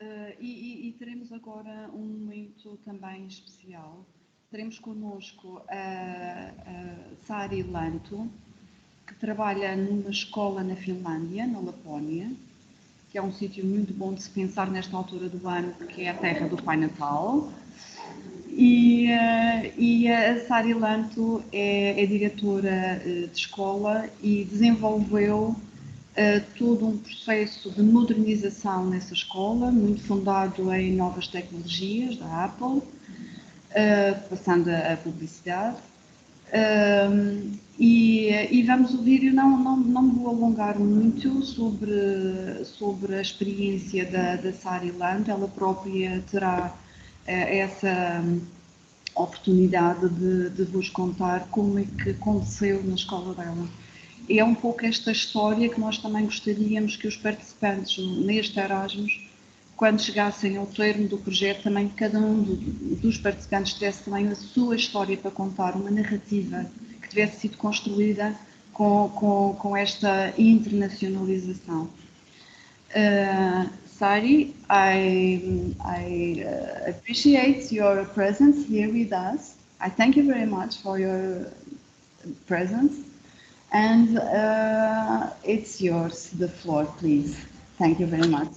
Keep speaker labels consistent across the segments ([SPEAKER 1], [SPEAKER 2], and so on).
[SPEAKER 1] E teremos agora um momento também especial. Teremos connosco a Sari Lanto, que trabalha numa escola na Finlândia, na Lapónia, que é um sítio muito bom de se pensar nesta altura do ano, porque é a terra do Pai Natal. E a Sari Lanto é diretora de escola e desenvolveu todo um processo de modernização nessa escola, muito fundado em novas tecnologias da Apple, passando a publicidade. E vamos ouvir, eu não me vou alongar muito sobre a experiência da Sari Lanto. Ela própria terá essa oportunidade de vos contar como é que aconteceu na escola dela. É um pouco esta história que nós também gostaríamos que os participantes neste Erasmus, quando chegassem ao termo do projeto, também cada um dos participantes tivesse também a sua história para contar, uma narrativa que tivesse sido construída com esta internacionalização. Sari, I appreciate your presence here with us. I thank you very much for your presence. And it's yours, the floor, please. Thank you very much.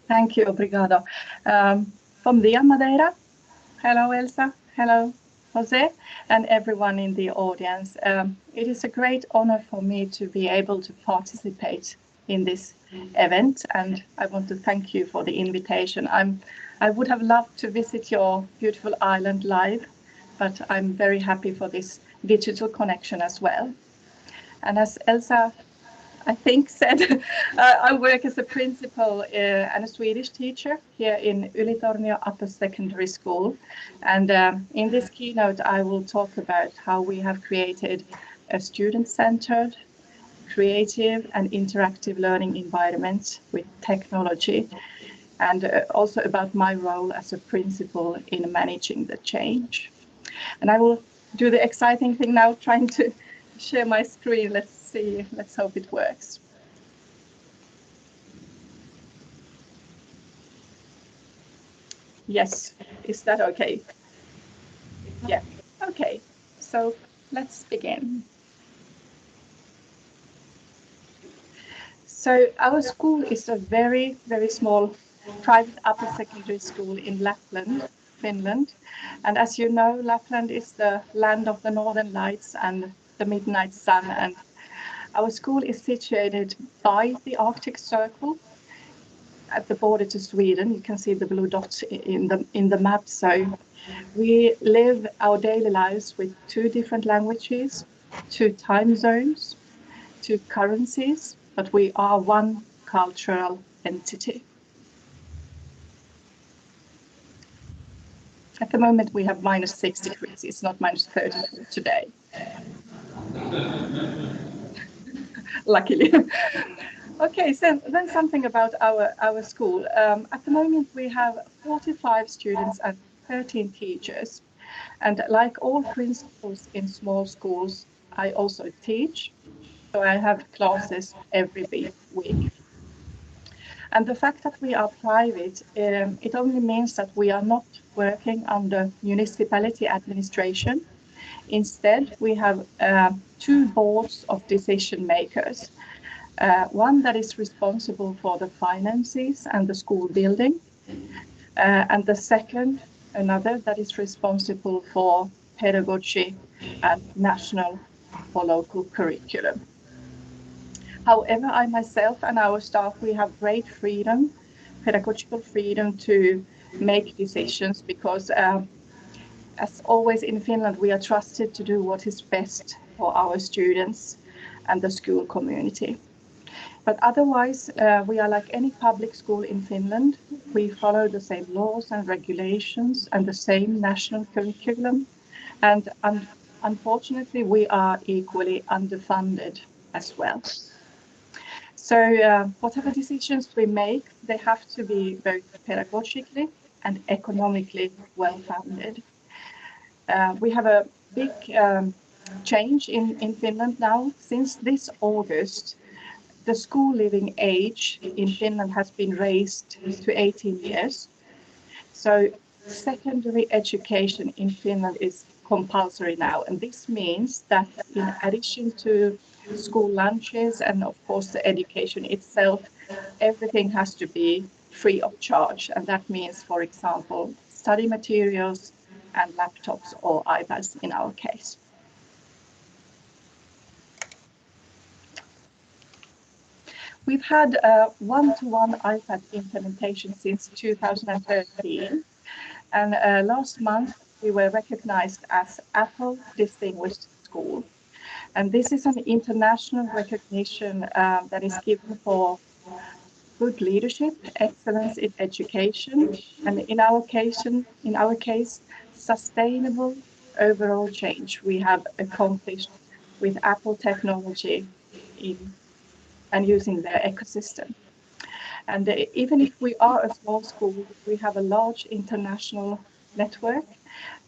[SPEAKER 2] Thank you, obrigado. From the Madeira, hello Elsa, hello Jose, and everyone in the audience. It is a great honor for me to be able to participate in this event, and I want to thank you for the invitation. I would have loved to visit your beautiful island live, but I'm very happy for this digital connection as well. And as Elsa, I think, said, I work as a principal and a Swedish teacher here in Ylitornio Upper Secondary School. And in this keynote, I will talk about how we have created a student-centered, creative and interactive learning environment with technology, and also about my role as a principal in managing the change. And I will do the exciting thing now, trying to share my screen. Let's see, let's hope it works. Yes, is that okay? Yeah, okay, so let's begin. So our school is a very, very small private upper secondary school in Lapland, Finland. And as you know, Lapland is the land of the northern lights and the midnight sun, and our school is situated by the Arctic Circle at the border to Sweden. You can see the blue dots in the map. So we live our daily lives with 2 different languages, 2 time zones, 2 currencies, but we are one cultural entity. At the moment we have -6 degrees. It's not -30 today. Luckily. Okay, so then something about our school. At the moment we have 45 students and 13 teachers. And like all principals in small schools, I also teach. So I have classes every week. And the fact that we are private, it only means that we are not working under municipality administration. Instead, we have 2 boards of decision makers. One that is responsible for the finances and the school building, and the second, another that is responsible for pedagogy and national or local curriculum. However, I myself and our staff, we have great freedom, pedagogical freedom to make decisions because as always in Finland, we are trusted to do what is best for our students and the school community. But otherwise, we are like any public school in Finland. We follow the same laws and regulations and the same national curriculum. And unfortunately, we are equally underfunded as well. So whatever decisions we make, they have to be both pedagogically and economically well-founded. We have a big change in Finland now. Since this August, the school living age in Finland has been raised to 18 years. So secondary education in Finland is compulsory now, and this means that in addition to school lunches and of course the education itself, everything has to be free of charge, and that means, for example, study materials and laptops or iPads in our case. We've had a one-to-one iPad implementation since 2013, and last month we were recognized as Apple Distinguished School. And this is an international recognition that is given for good leadership, excellence in education, and in our case, sustainable overall change we have accomplished with Apple technology and using their ecosystem. And even if we are a small school, we have a large international network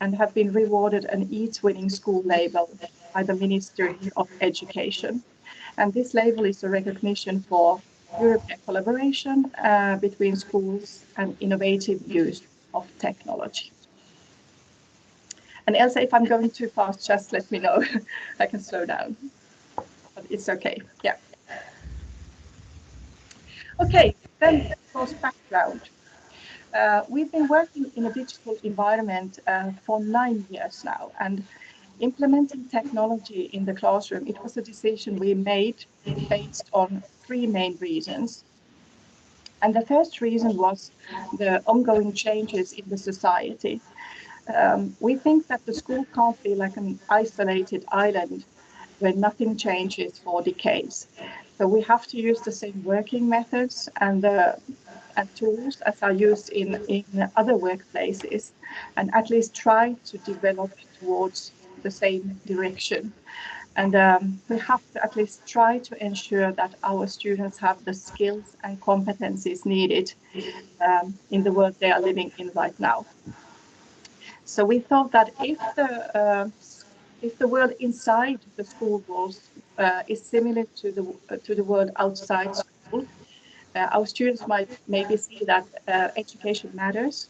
[SPEAKER 2] and have been rewarded an EAT winning school label by the Ministry of Education. And this label is a recognition for European collaboration between schools and innovative use of technology. And Elsa, if I'm going too fast, just let me know. I can slow down, but it's okay. Yeah. Okay, then of course background. We've been working in a digital environment for 9 years now, and implementing technology in the classroom, it was a decision we made based on 3 main reasons. And the first reason was the ongoing changes in the society. We think that the school can't be like an isolated island where nothing changes for decades. So we have to use the same working methods and tools as are used in other workplaces, and at least try to develop towards the same direction. And we have to at least try to ensure that our students have the skills and competencies needed in the world they are living in right now. So we thought that if the world inside the school walls is similar to the world outside school, our students might maybe see that education matters,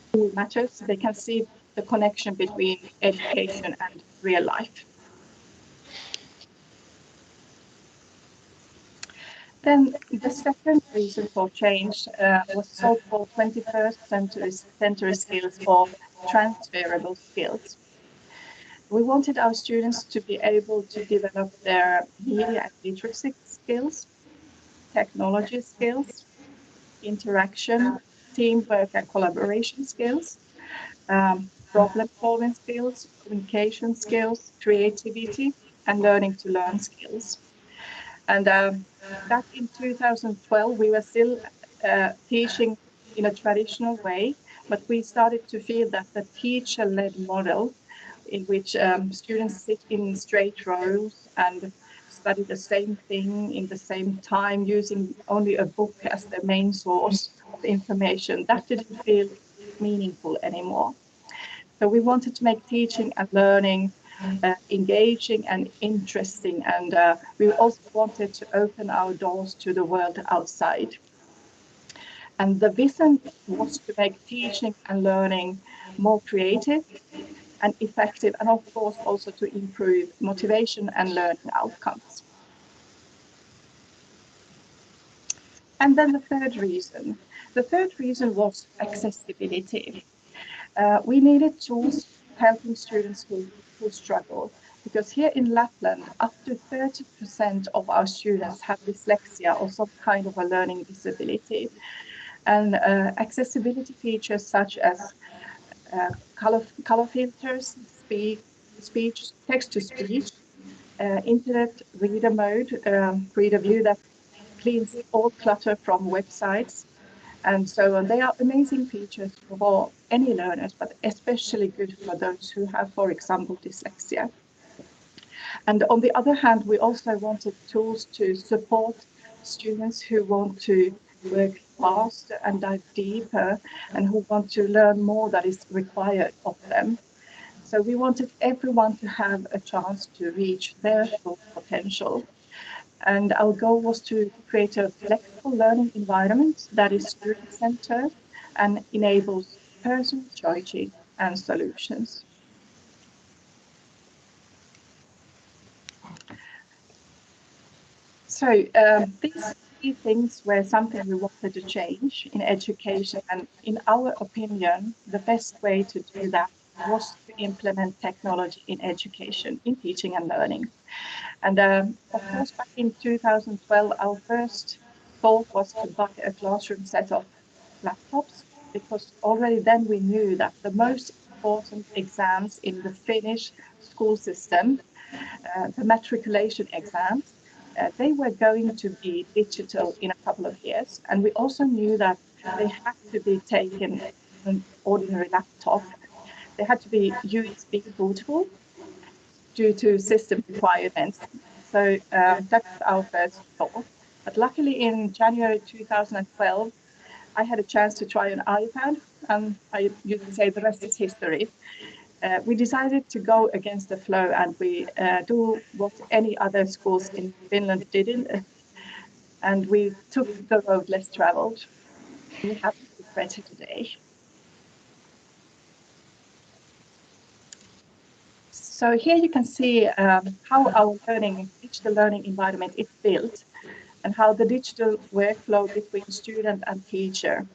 [SPEAKER 2] school matters. They can see the connection between education and real life. Then the second reason for change was so-called 21st century skills or transferable skills. We wanted our students to be able to develop their media and literacy skills, technology skills, interaction, teamwork and collaboration skills, problem-solving skills, communication skills, creativity, and learning to learn skills. And back in 2012, we were still teaching in a traditional way, but we started to feel that the teacher-led model in which students sit in straight rows and study the same thing in the same time using only a book as the main source of information, that didn't feel meaningful anymore. So we wanted to make teaching and learning engaging and interesting, and we also wanted to open our doors to the world outside. And the vision was to make teaching and learning more creative and effective, and of course also to improve motivation and learning outcomes. And then the third reason was accessibility. We needed tools helping students who struggle, because here in Lapland, up to 30% of our students have dyslexia or some kind of a learning disability. And accessibility features such as color filters, speech, text-to-speech, internet reader mode, reader view that cleans all clutter from websites, and so on. They are amazing features for any learners, but especially good for those who have, for example, dyslexia. And on the other hand, we also wanted tools to support students who want to work fast and dive deeper and who want to learn more that is required of them. So we wanted everyone to have a chance to reach their full potential. And our goal was to create a flexible learning environment that is student-centered and enables personal choices and solutions. So these three things were something we wanted to change in education, and in our opinion, the best way to do that was to implement technology in education, in teaching and learning. And of course, back in 2012, our first thought was to buy a classroom set of laptops, because already then we knew that the most important exams in the Finnish school system, the matriculation exams, they were going to be digital in a couple of years. And we also knew that they had to be taken on an ordinary laptop. They had to be USB bootable due to system requirements. So that's our first thought. But luckily in January 2012, I had a chance to try an iPad, and you can say the rest is history. We decided to go against the flow, and we do what any other schools in Finland didn't, and we took the road less traveled. We have it better today. So here you can see how our digital learning environment is built, and how the digital workflow between student and teacher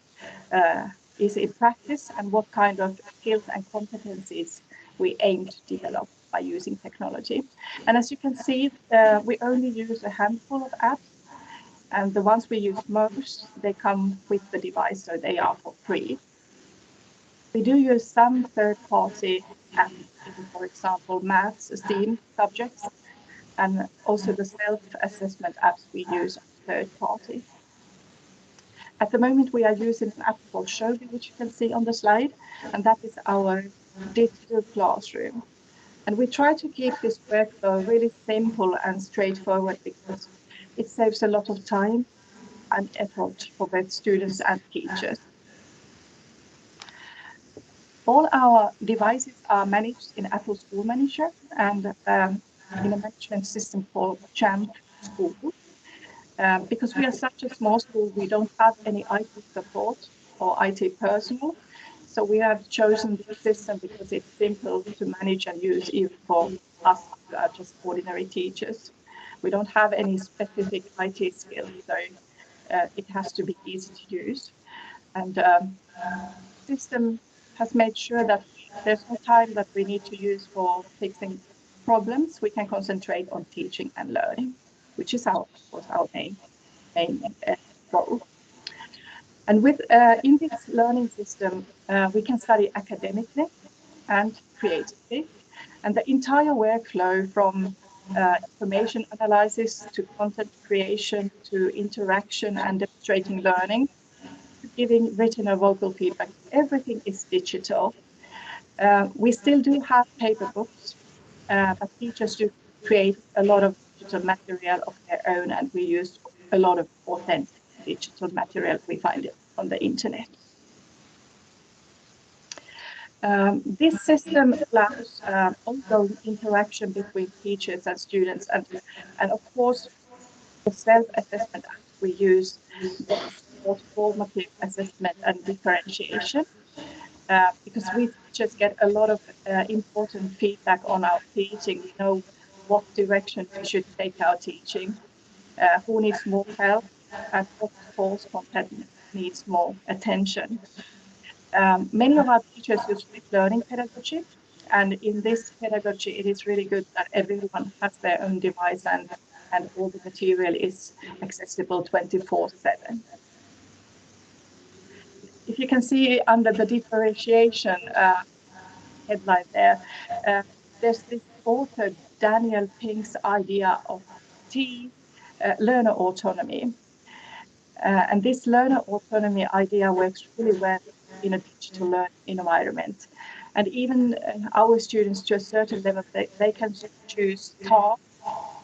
[SPEAKER 2] is in practice, and what kind of skills and competencies we aim to develop by using technology. And as you can see, we only use a handful of apps, and the ones we use most, they come with the device, so they are for free. We do use some third-party apps, for example, maths, STEAM subjects, and also the self-assessment apps we use third-party. At the moment, we are using an app called Shogi, which you can see on the slide, and that is our digital classroom. And we try to keep this workflow really simple and straightforward, because it saves a lot of time and effort for both students and teachers. All our devices are managed in Apple School Manager and in a management system called Jamf School. Because we are such a small school, we don't have any IT support or IT personnel. So we have chosen this system because it's simple to manage and use, even for us who are just ordinary teachers. We don't have any specific IT skills, so it has to be easy to use. And the system has made sure that there's no time that we need to use for fixing problems. We can concentrate on teaching and learning, which is of course our main goal. And with in this learning system, we can study academically and creatively, and the entire workflow from information analysis to content creation to interaction and demonstrating learning, to giving written or vocal feedback, everything is digital. We still do have paper books, but teachers do create a lot of digital material of their own, and we use a lot of authentic digital material we find it on the internet. This system allows ongoing interaction between teachers and students, and of course the self-assessment we use support formative assessment and differentiation, because we teachers get a lot of important feedback on our teaching. We know what direction we should take our teaching, who needs more help, and what course content needs more attention. Many of our teachers use flipped learning pedagogy, and in this pedagogy, it is really good that everyone has their own device, and all the material is accessible 24/7. If you can see under the differentiation headline there, there's this author Daniel Pink's idea of learner autonomy. And this learner autonomy idea works really well in a digital learning environment. And even our students, to a certain level, they can choose task,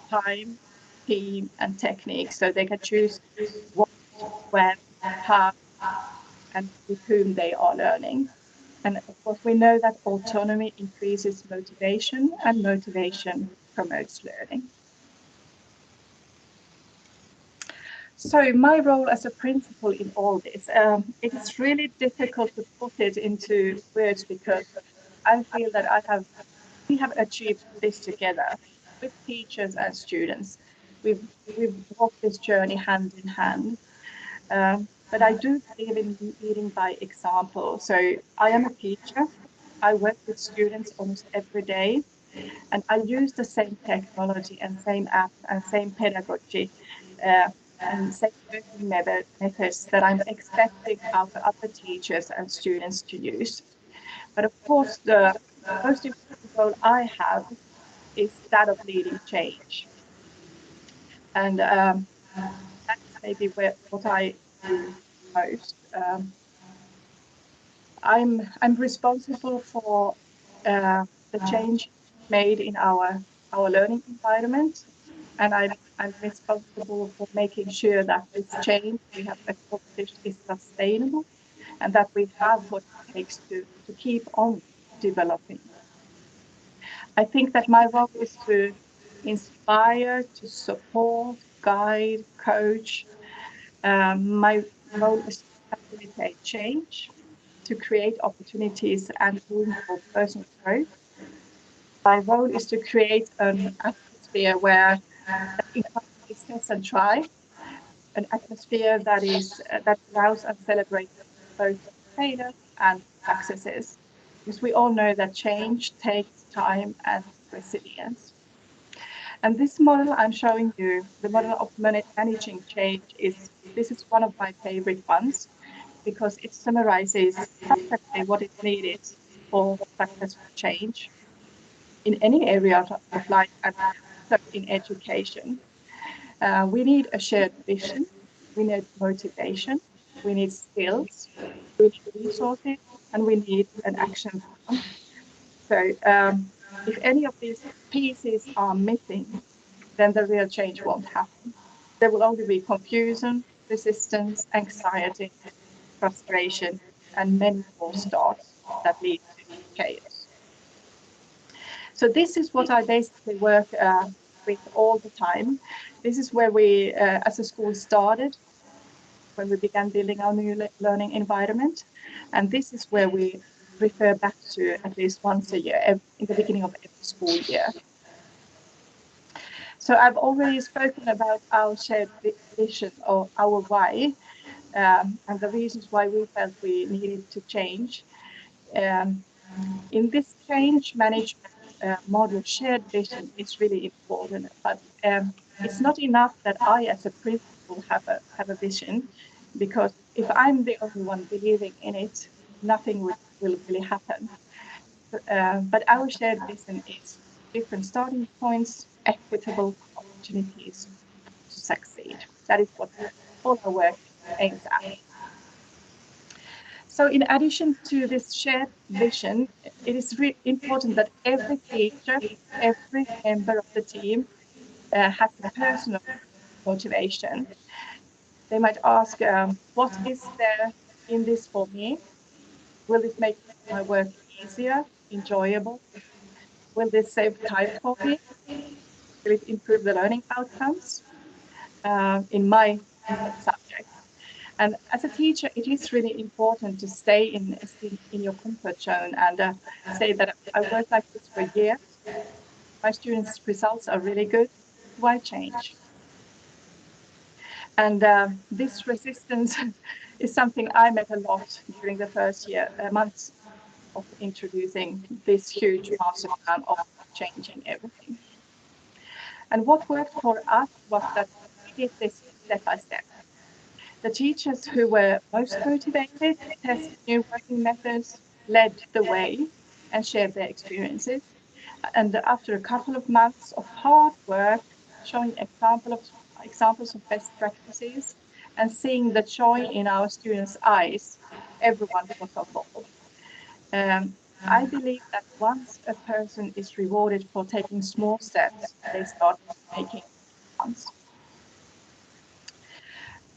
[SPEAKER 2] time, theme, and technique. So they can choose what, when, how, and with whom they are learning. And of course, we know that autonomy increases motivation, and motivation promotes learning. So my role as a principal in all this, it is really difficult to put it into words because I feel that we have achieved this together with teachers and students. We've walked this journey hand in hand. But I do believe in leading by example. So I am a teacher. I work with students almost every day, and I use the same technology and same app and same pedagogy and same working methods that I'm expecting our other teachers and students to use. But of course, the most important role I have is that of leading change. And that's maybe what I do most. I'm responsible for the change made in our learning environment, and I'm responsible for making sure that this change we have accomplished is sustainable, and that we have what it takes to keep on developing. I think that my role is to inspire, to support, guide, coach. My role is to facilitate change, to create opportunities and room for personal growth. My role is to create an atmosphere where encourages test and try, an atmosphere that allows and celebrates both failures and successes. Because we all know that change takes time and resilience. And this model I'm showing you, the model of managing change, this is one of my favorite ones because it summarizes perfectly what is needed for successful change in any area of life and so in education. We need a shared vision, we need motivation, we need skills, we need resources, and we need an action plan. So if any of these pieces are missing, then the real change won't happen. There will only be confusion, resistance, anxiety, frustration, and many false starts that lead to chaos. So this is what I basically work with all the time. This is where we, as a school, started when we began building our new learning environment. And this is where we refer back to at least once a year, in the beginning of every school year. So I've already spoken about our shared vision or our why, and the reasons why we felt we needed to change. In this change management model, shared vision is really important, but it's not enough that I, as a principal, have a vision, because if I'm the only one believing in it, nothing will really happen. But our shared vision is different starting points, equitable opportunities to succeed. That is what all our work aims at. So in addition to this shared vision, it is really important that every teacher, every member of the team has a personal motivation. They might ask, what is there in this for me? Will this make my work easier, enjoyable? Will this save time for me? Will it improve the learning outcomes in my subject? And as a teacher, it is really important to stay in your comfort zone and say that I work like this for years. My students' results are really good. Why change? And this resistance is something I met a lot during the first months of introducing this huge master plan of changing everything. And what worked for us was that we did this step by step. The teachers who were most motivated tested new working methods, led the way, and shared their experiences. And after a couple of months of hard work, showing examples of best practices, and seeing the joy in our students' eyes, everyone was on board. I believe that once a person is rewarded for taking small steps, they start making ones.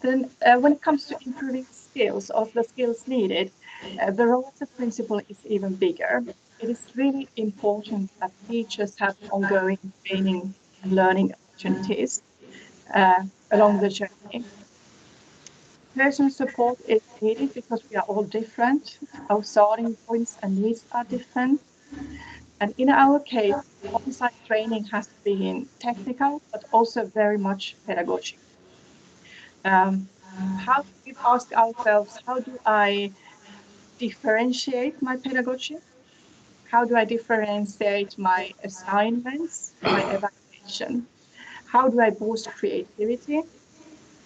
[SPEAKER 2] Then when it comes to improving skills or the skills needed, the role of the principal is even bigger. It is really important that teachers have ongoing training and learning opportunities along the journey. Personal support is needed because we are all different. Our starting points and needs are different. And in our case, on-site training has been technical, but also very much pedagogic. How do we ask ourselves, how do I differentiate my pedagogy? How do I differentiate my assignments, my evaluation? How do I boost creativity?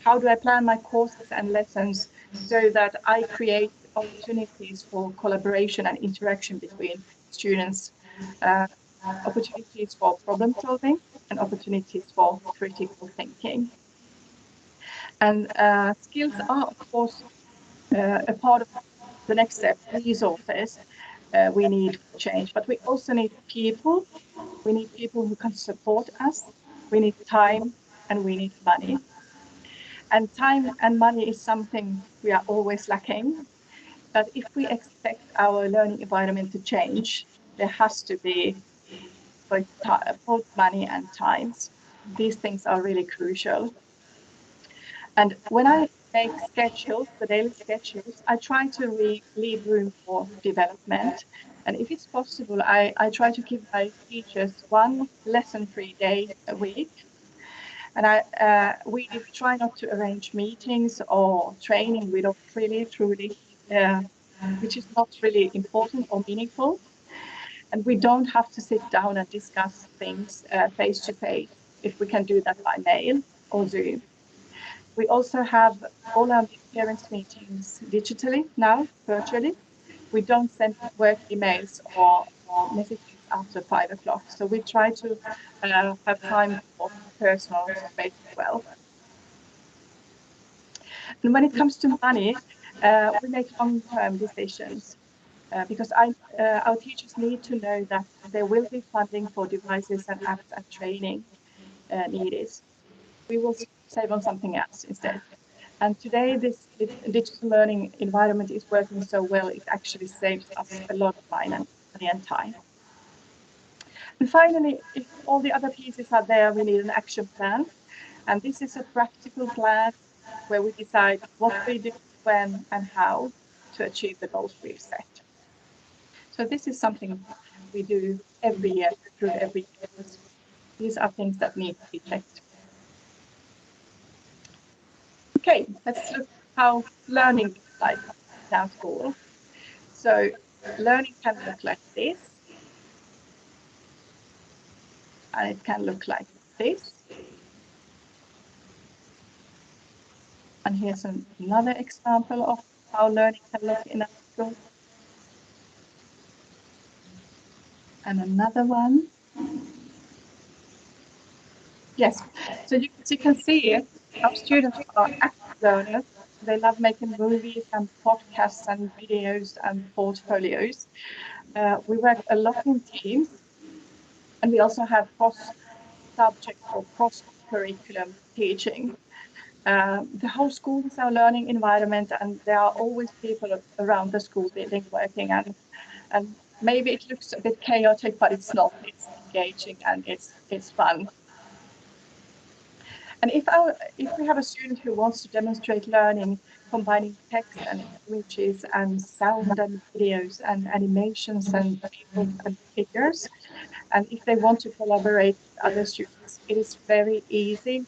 [SPEAKER 2] How do I plan my courses and lessons so that I create opportunities for collaboration and interaction between students, opportunities for problem solving and opportunities for critical thinking? And skills are, of course, a part of the next step, resources we need for change, but we also need people. We need people who can support us. We need time and we need money. And time and money is something we are always lacking. But if we expect our learning environment to change, there has to be both money and time. These things are really crucial. And when I make schedules, the daily schedules, I try to leave room for development. And if it's possible, I try to give my teachers one lesson-free day a week. And we try not to arrange meetings or training we don't really, truly, which is not really important or meaningful. And we don't have to sit down and discuss things face to face if we can do that by mail or Zoom. We also have all our parents' meetings digitally now, virtually. We don't send work emails or messages after 5 o'clock. So we try to have time for personal space as well. And when it comes to money, we make long-term decisions because our teachers need to know that there will be funding for devices and apps and training needed. We will save on something else instead. And today, this digital learning environment is working so well, it actually saves us a lot of money and time. And finally, if all the other pieces are there, we need an action plan. And this is a practical plan where we decide what we do, when, and how to achieve the goals we've set. So this is something we do every year through every year. These are things that need to be checked. Okay, let's look how learning looks like in our school. So learning can look like this, and it can look like this. And here's another example of how learning can look in our school. And another one. Yes, so you can see our students are active learners. They love making movies and podcasts and videos and portfolios. We work a lot in teams, and we also have cross-subject or cross-curriculum teaching. The whole school is our learning environment, and there are always people around the school building working, and maybe it looks a bit chaotic, but it's not. It's engaging and it's fun. And if we have a student who wants to demonstrate learning, combining text and images and sound and videos and animations and people and figures, and if they want to collaborate with other students, it is very easy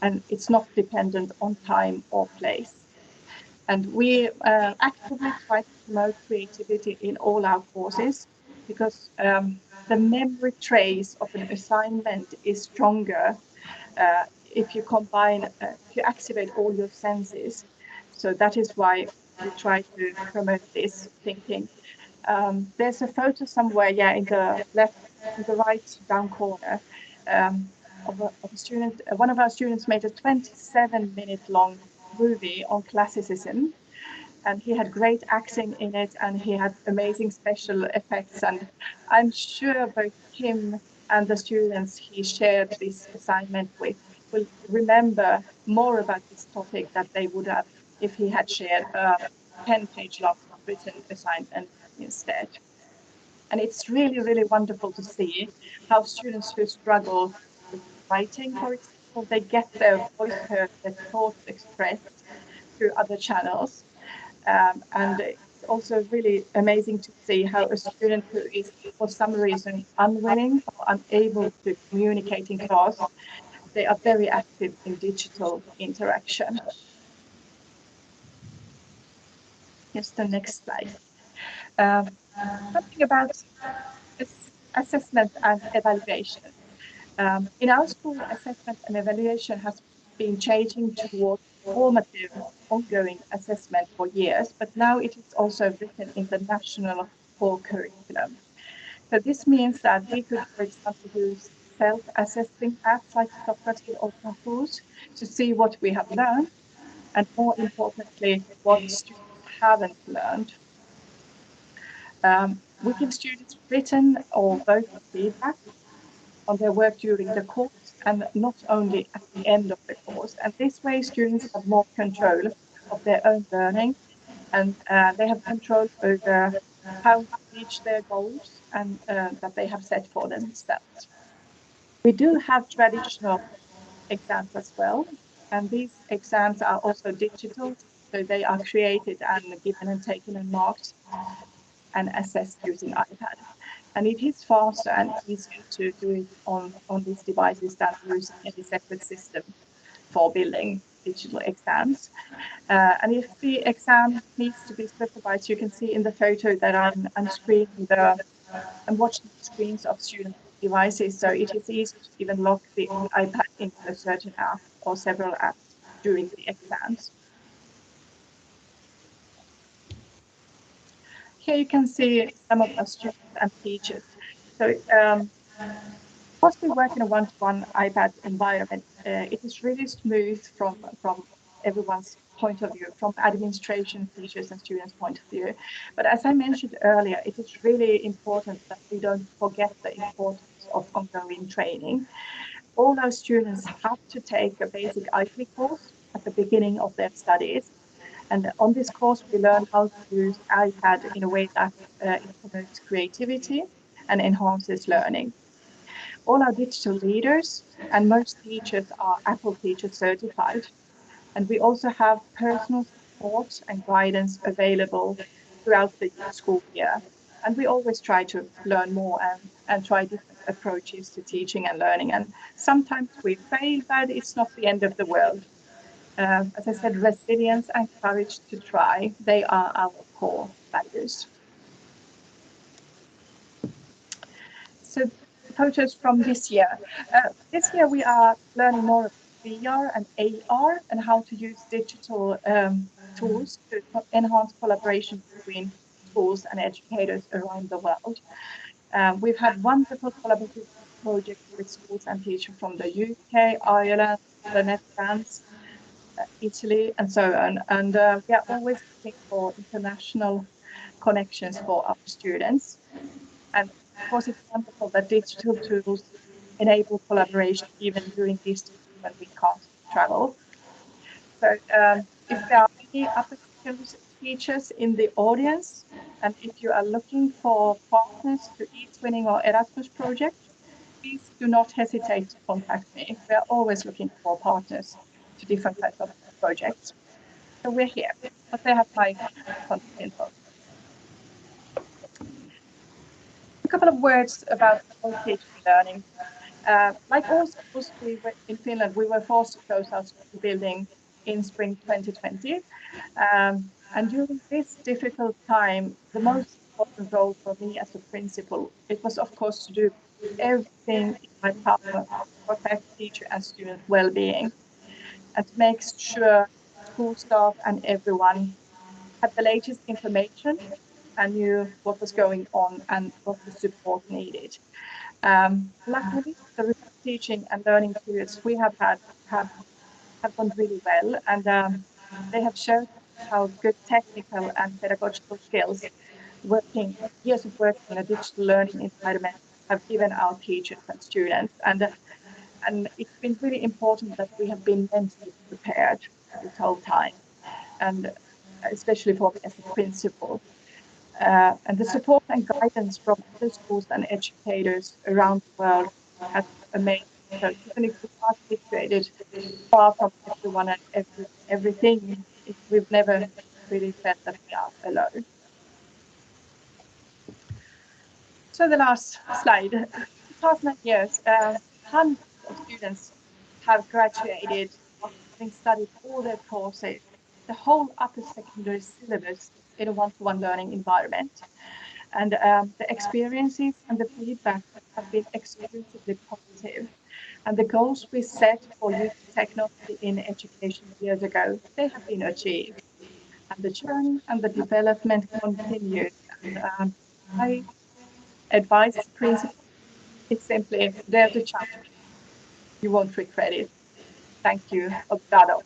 [SPEAKER 2] and it's not dependent on time or place. And we actively try to promote creativity in all our courses because the memory trace of an assignment is stronger if you combine, if you activate all your senses. So that is why we try to promote this thinking. There's a photo somewhere, yeah, in the right down corner of a student. One of our students made a 27-minute long movie on classicism, and he had great acting in it, and he had amazing special effects. And I'm sure both him and the students he shared this assignment with will remember more about this topic that they would have if he had shared a 10-page long written assignment instead. And it's really, really wonderful to see how students who struggle with writing, for example, they get their voice heard, their thoughts expressed, through other channels. And it's also really amazing to see how a student who is for some reason unwilling or unable to communicate in class, they are very active in digital interaction. Here's the next slide. Something about assessment and evaluation. In our school, assessment and evaluation has been changing towards formative, ongoing assessment for years, but now it is also written in the national core curriculum. So this means that we could, for example, use self-assessing apps like Socrates or Kahoot to see what we have learned, and more importantly, what students haven't learned. We give students written or vocal feedback on their work during the course and not only at the end of the course. And this way, students have more control of their own learning, and they have control over how to reach their goals and that they have set for themselves. We do have traditional exams as well, and these exams are also digital, so they are created and given and taken and marked and assessed using iPad. And it is faster and easier to do it on these devices than using any separate system for building digital exams. And if the exam needs to be supervised, you can see in the photo that I'm screening I'm watching the screens of student devices, so it is easy to even lock the iPad into a certain app or several apps during the exams. Here you can see some of our students and teachers. So because we work in a one-to-one iPad environment, it is really smooth from everyone's point of view, from administration, teachers and students' point of view. But as I mentioned earlier, it is really important that we don't forget the importance of ongoing training. All our students have to take a basic IT course at the beginning of their studies. And on this course, we learn how to use iPad in a way that promotes creativity and enhances learning. All our digital leaders and most teachers are Apple Teacher certified. And we also have personal support and guidance available throughout the school year. And we always try to learn more and try different approaches to teaching and learning. And sometimes we fail, but it's not the end of the world. As I said, resilience and courage to try, they are our core values. So photos from this year. This year we are learning more about VR and AR and how to use digital tools to enhance collaboration between schools and educators around the world. We've had wonderful collaborative projects with schools and teachers from the UK, Ireland, the Netherlands, Italy, and so on. And we are always looking for international connections for our students. And of course, it's wonderful that digital tools enable collaboration even during this time when we can't travel. So if there are any upper-secondary teachers in the audience, and if you are looking for partners to eTwinning or Erasmus project, please do not hesitate to contact me. We are always looking for partners to different types of projects. So we're here, but they have my contact info. A couple of words about teaching and learning. Like all schools in Finland, we were forced to close our school building in spring 2020. And during this difficult time, the most important role for me as a principal, it was of course to do everything in my power to protect teacher and student well-being and to make sure school staff and everyone had the latest information and knew what was going on and what the support needed. Luckily, the remote teaching and learning periods we have had have gone really well, and they have shown how good technical and pedagogical skills years of working in a digital learning environment have given our teachers and students. And it's been really important that we have been mentally prepared this whole time, and especially for me as a principal. And the support and guidance from other schools and educators around the world has been amazing. So even if we are situated far from everyone and everything we've never really felt that we are alone. So the last slide. In the past 9 years, hundreds of students have graduated having studied all their courses, the whole upper secondary syllabus in a one-to-one learning environment. And the experiences and the feedback have been exclusively positive. And the goals we set for youth technology in education years ago, they have been achieved. And the journey and the development continues. And my advice principle is simply dare to challenge. You won't regret it. Thank you. Obrigado.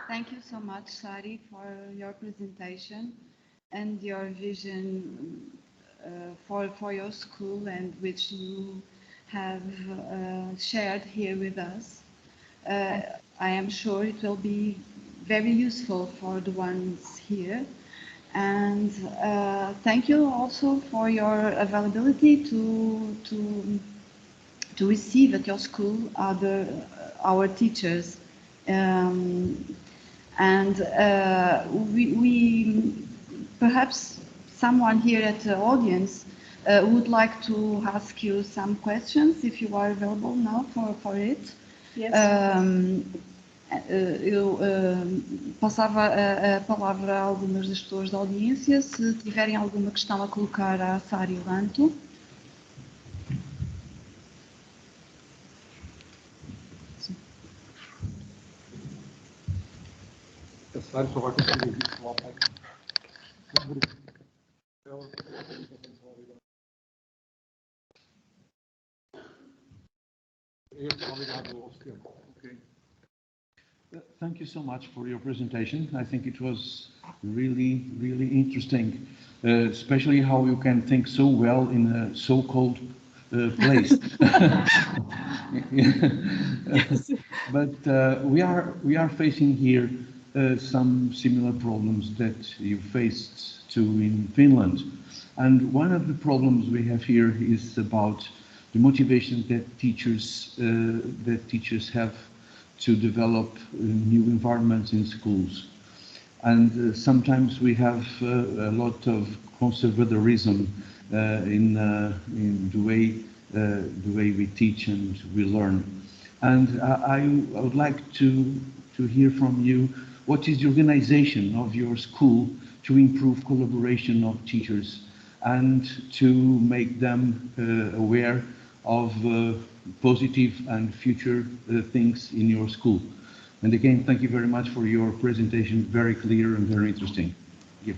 [SPEAKER 1] Thank you so much, Sari, for your presentation and your vision for your school, and which you have shared here with us. I am sure it will be very useful for the ones here. And thank you also for your availability to receive at your school our teachers. We perhaps someone here at the audience would like to ask you some questions, if you are available now for it.
[SPEAKER 2] Yes.
[SPEAKER 1] Eu passava a palavra a algumas das pessoas da audiência, se tiverem alguma questão a colocar à Sari Lanto.
[SPEAKER 3] A Sari só vai conseguir ouvir falar.
[SPEAKER 4] Thank you so much for your presentation. I think it was really, really interesting, especially how you can think so well in a so-called place. Yes. But we are facing here some similar problems that you faced too in Finland. And one of the problems we have here is about the motivation that teachers have to develop new environments in schools. And sometimes we have a lot of conservadorism in the way we teach and we learn. And I would like to hear from you, what is the organization of your school to improve collaboration of teachers and to make them aware of positive and future things in your school. And again, thank you very much for your presentation, very clear and very interesting. Thank you.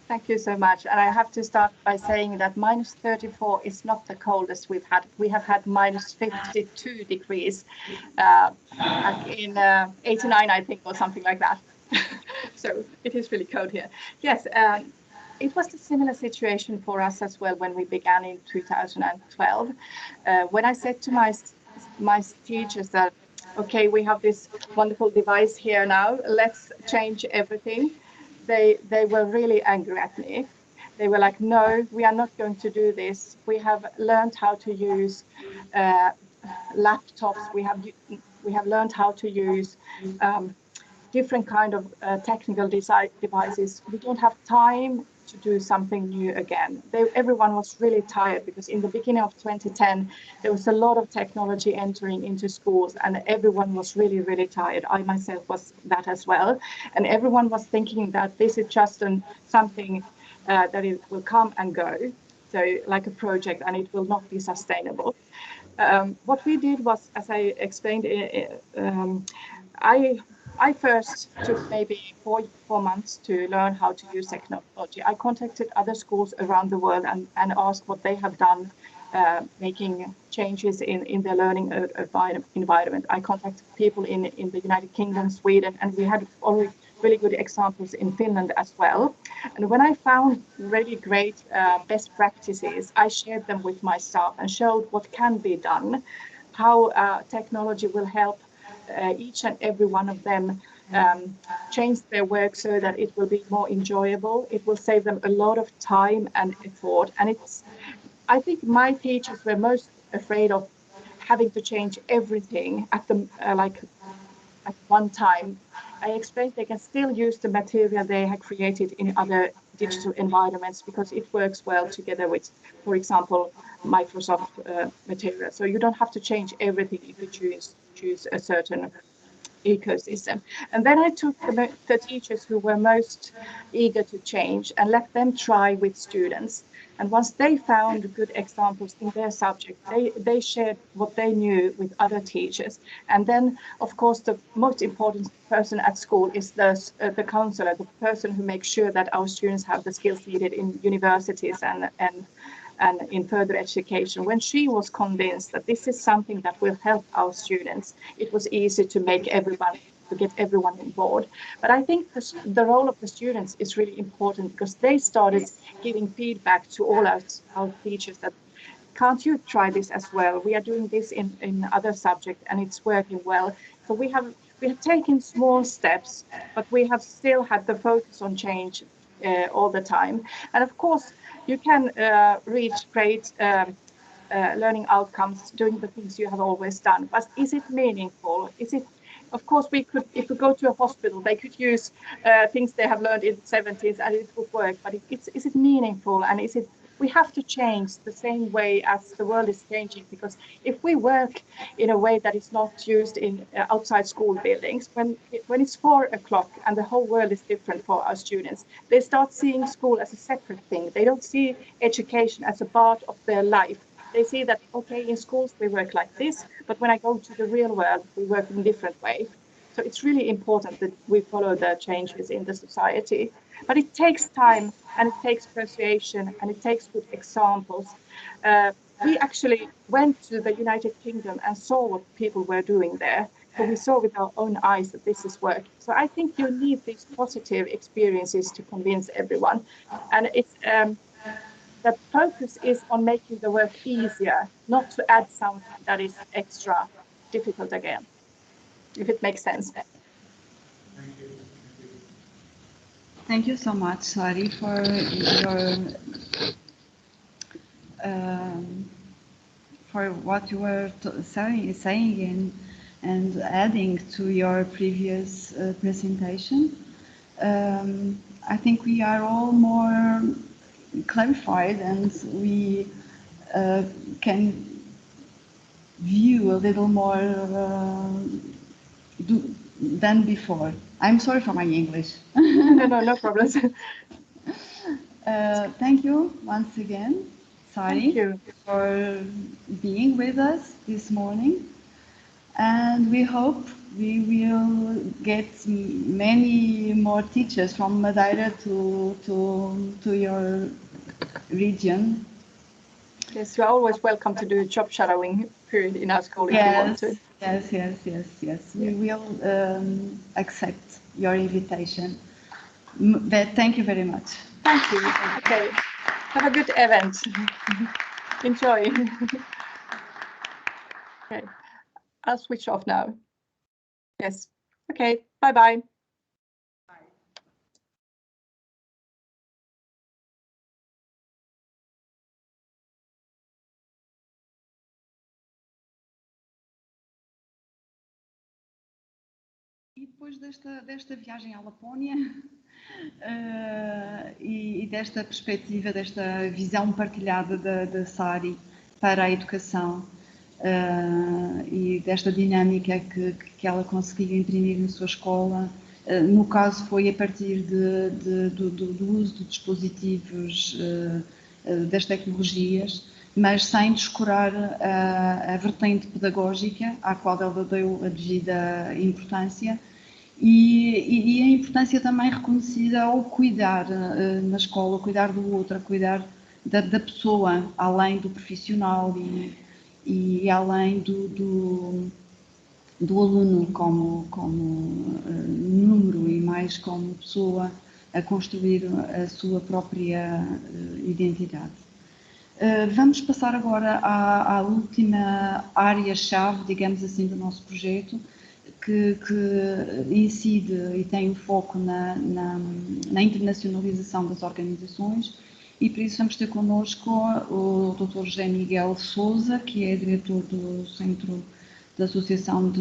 [SPEAKER 2] Thank you so much. And I have to start by saying that -34 is not the coldest we've had. We have had -52 degrees in 89, I think, or something like that. So it is really cold here. Yes. It was a similar situation for us as well when we began in 2012. When I said to my teachers that, okay, we have this wonderful device here now, let's change everything, they were really angry at me. They were like, no, we are not going to do this. We have learned how to use laptops. We have learned how to use different kind of technical devices. We don't have time to do something new again. Everyone was really tired because in the beginning of 2010, there was a lot of technology entering into schools and everyone was really, really tired. I myself was that as well. And everyone was thinking that this is just something that it will come and go. So like a project, and it will not be sustainable. What we did was, as I explained, I first took maybe four months to learn how to use technology. I contacted other schools around the world and asked what they have done, making changes in their learning environment. I contacted people in the United Kingdom, Sweden, and we had already really good examples in Finland as well. And when I found really great best practices, I shared them with my staff and showed what can be done, how technology will help each and every one of them change their work so that it will be more enjoyable. It will save them a lot of time and effort. And I think my teachers were most afraid of having to change everything at the at one time. I explained they can still use the material they have created in other digital environments because it works well together with, for example, Microsoft material. So you don't have to change everything if you choose a certain ecosystem. And then I took the teachers who were most eager to change and let them try with students. And once they found good examples in their subject, they shared what they knew with other teachers. And then, of course, the most important person at school is the counselor, the person who makes sure that our students have the skills needed in universities and in further education. When she was convinced that this is something that will help our students, it was easy to get everyone on board. But I think the role of the students is really important because they started giving feedback to all our teachers that, can't you try this as well? We are doing this in other subjects and it's working well. So we have taken small steps, but we have still had the focus on change all the time. And of course, you can reach great learning outcomes doing the things you have always done. But is it meaningful? Of course, if we go to a hospital, they could use things they have learned in the 70s and it would work. But is it meaningful? And we have to change the same way as the world is changing, because if we work in a way that is not used in outside school buildings, when it's 4 o'clock and the whole world is different for our students, they start seeing school as a separate thing. They don't see education as a part of their life. They see that, okay, in schools we work like this, but when I go to the real world, we work in a different way. So it's really important that we follow the changes in the society. But it takes time and it takes persuasion and it takes good examples. We actually went to the United Kingdom and saw what people were doing there. So we saw with our own eyes that this is working. So I think you need these positive experiences to convince everyone. And it's the focus is on making the work easier, not to add something that is extra difficult again, if it makes sense.
[SPEAKER 1] Thank you so much, Sari, for your for what you were saying and adding to your previous presentation. I think we are all more clarified and we can view a little more than before. I'm sorry for my English.
[SPEAKER 2] No problems.
[SPEAKER 1] Thank you once again, Sari, for being with us this morning. And we hope we will get many more teachers from Madeira to your region.
[SPEAKER 2] Yes, you are always welcome to do a job shadowing period in our school if you want to.
[SPEAKER 1] Yes. We will accept your invitation. Thank you very much.
[SPEAKER 2] Thank you. Okay. Have a good event. Enjoy. Okay. I'll switch off now. Yes. Okay. Bye-bye.
[SPEAKER 1] E depois desta viagem à Lapónia e desta perspectiva, desta visão partilhada da Sari para a educação e desta dinâmica que ela conseguiu imprimir na sua escola, no caso foi a partir do uso de dispositivos, das tecnologias, mas sem descurar a vertente pedagógica à qual ela deu a devida importância e a importância também reconhecida ao cuidar na escola, cuidar do outro, cuidar da pessoa, além do profissional e além do aluno como número e mais como pessoa a construir a sua própria identidade. Vamos passar agora à última área-chave, digamos assim, do nosso projeto, que incide e tem o foco na internacionalização das organizações, e por isso vamos ter connosco o Dr. Jaime Sousa, que é diretor do Centro da Associação de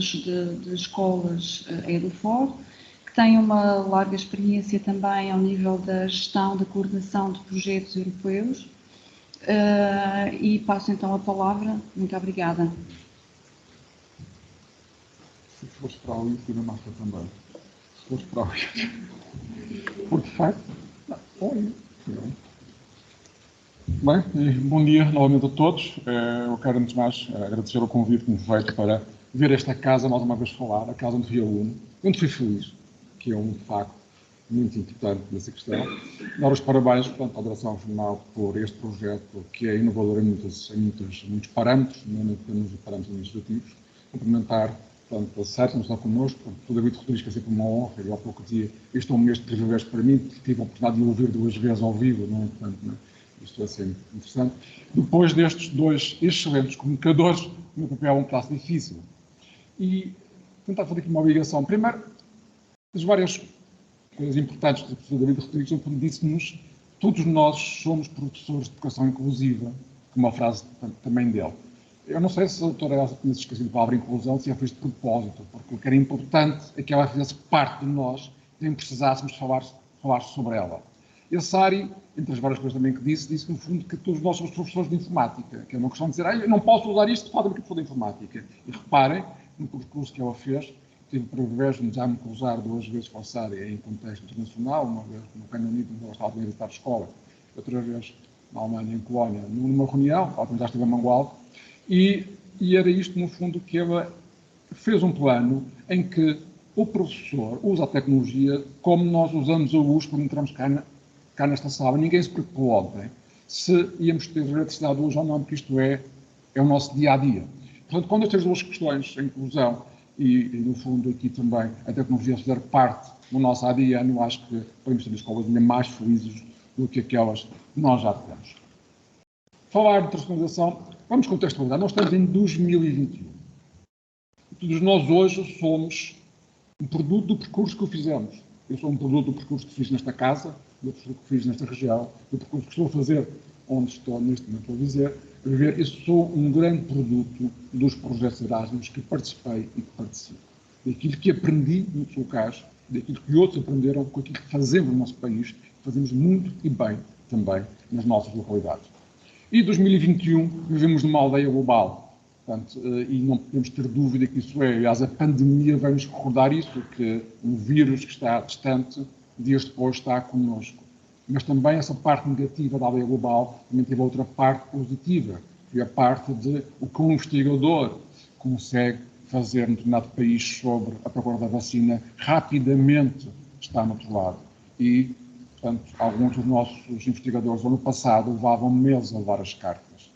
[SPEAKER 1] Escolas Edu4, que tem uma larga experiência também ao nível da gestão, da coordenação de projetos europeus. E passo então a palavra. Muito obrigada.
[SPEAKER 3] Se fosse para ali, tira massa também. Se fosse para ali. Por defeito, não. Bem, bom dia novamente a todos. Eu quero, antes de mais, agradecer o convite que me feito para ver esta casa mais uma vez falar, a casa onde fui aluno, onde fui feliz, que é um facto muito importante nessa questão. Dar os parabéns, portanto, à Direção Regional por este projeto, que é inovador em muitos parâmetros, não apenas os parâmetros administrativos. Cumprimentar, portanto, a Sérgio, que está connosco, o David Rodrigues, que é sempre uma honra, e há pouco dia, este é um mês de privilégio para mim, porque tive a oportunidade de o ouvir 2 vezes ao vivo, não é? Portanto, não é? Isto é sempre interessante. Depois destes 2 excelentes comunicadores, o meu papel é um pedaço difícil. E tentar fazer aqui uma obrigação. Primeiro, das várias coisas importantes que o professor David Rodrigues sempre disse-nos, todos nós somos professores de educação inclusiva, uma frase também dele. Eu não sei se a doutora Elsa tinha esquecido a palavra inclusão, se a fez de propósito, porque o que era importante é que ela fizesse parte de nós, nem precisássemos falar sobre ela. E a Sari, entre as várias coisas também que disse no fundo que todos nós somos professores de informática, que é uma questão de dizer, eu não posso usar isto, fala-me que eu sou de informática. E reparem, no percurso que ela fez, tive o privilégio de já me cruzar 2 vezes com a Sari em contexto internacional, uma vez no Reino Unido, onde ela estava a editar Escola, outra vez na Alemanha, em Colónia, numa reunião, ela já esteve em Mangualde, e era isto, no fundo, que ela fez um plano em que o professor usa a tecnologia como nós usamos a luz quando entramos cá nesta sala. Ninguém se preocupou ontem se íamos ter eletricidade hoje ou não, porque isto é o nosso dia-a-dia. Portanto, quando estas 2 questões, a inclusão e, no fundo, aqui também a tecnologia fazer parte do nosso dia-a-dia, eu acho que podemos ter escolas ainda mais felizes do que aquelas que nós já temos. Falar de transformação, vamos contextualizar. Nós estamos em 2021. Todos nós hoje somos um produto do percurso que fizemos. Eu sou um produto do percurso que fiz nesta casa, do percurso que fiz nesta região, do percurso que estou a fazer onde estou neste momento a viver. Eu sou um grande produto dos projetos Erasmus que participei e que participo. Daquilo que aprendi nos locais, daquilo que outros aprenderam com aquilo que fazemos no nosso país, fazemos muito e bem também nas nossas localidades. E 2021 vivemos numa aldeia global, portanto, e não podemos ter dúvida que isso é. Aliás, a pandemia vai-nos recordar isso, que um vírus que está distante, dias depois está connosco. Mas também essa parte negativa da aldeia global também teve outra parte positiva, que é a parte de o que um investigador consegue fazer num determinado país sobre a procura da vacina, rapidamente está no outro lado. E, portanto, alguns dos nossos investigadores, ano passado, levavam meses a levar as cartas.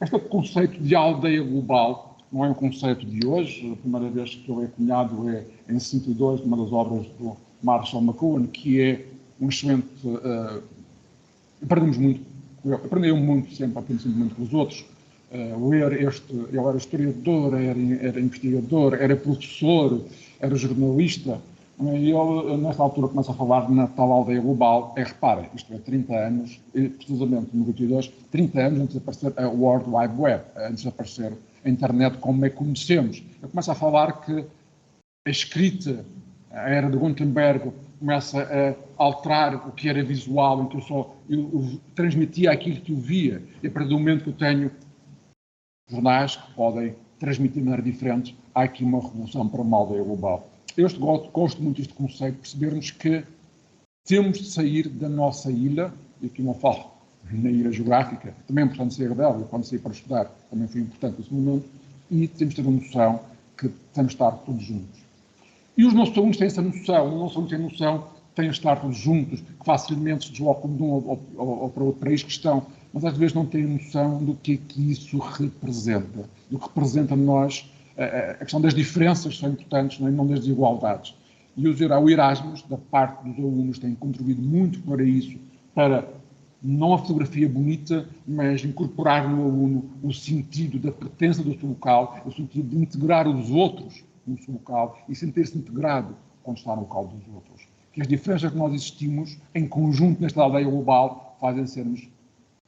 [SPEAKER 3] Este conceito de aldeia global não é um conceito de hoje. A primeira vez que ele é cunhado é em 62, numa das obras do Marshall McLuhan, que é um excelente... aprendeu muito, sempre aprendi muito com os outros. Ele era historiador, era investigador, era professor, era jornalista. E ele, nesta altura, começa a falar na tal aldeia global. Reparem, isto é 30 anos, precisamente no 92, 30 anos antes de aparecer a World Wide Web, antes de aparecer a internet como é que conhecemos. Ele começa a falar que a escrita, a era de Gutenberg, começa a alterar o que era visual, em que eu transmitia aquilo que eu via. E a partir do momento que eu tenho jornais que podem transmitir de maneira diferente, há aqui uma revolução para uma aldeia global. Eu gosto muito deste conceito, percebermos que temos de sair da nossa ilha, e aqui não falo na ilha geográfica, também é importante sair dela, eu quando saí para estudar também foi importante nesse momento, e temos de ter a noção que temos de estar todos juntos. E os nossos alunos têm essa noção, os nossos alunos têm a noção que têm de estar todos juntos, que facilmente se deslocam de um ou para outro país que estão, mas às vezes não têm noção do que é que isso representa, do que representa nós. A questão das diferenças são importantes, não das desigualdades. E o Erasmus, da parte dos alunos, tem contribuído muito para isso, para não a fotografia bonita, mas incorporar no aluno o sentido da pertença do seu local, o sentido de integrar os outros no seu local e sentir-se integrado quando está no local dos outros. Que as diferenças que nós existimos em conjunto nesta aldeia global fazem sermos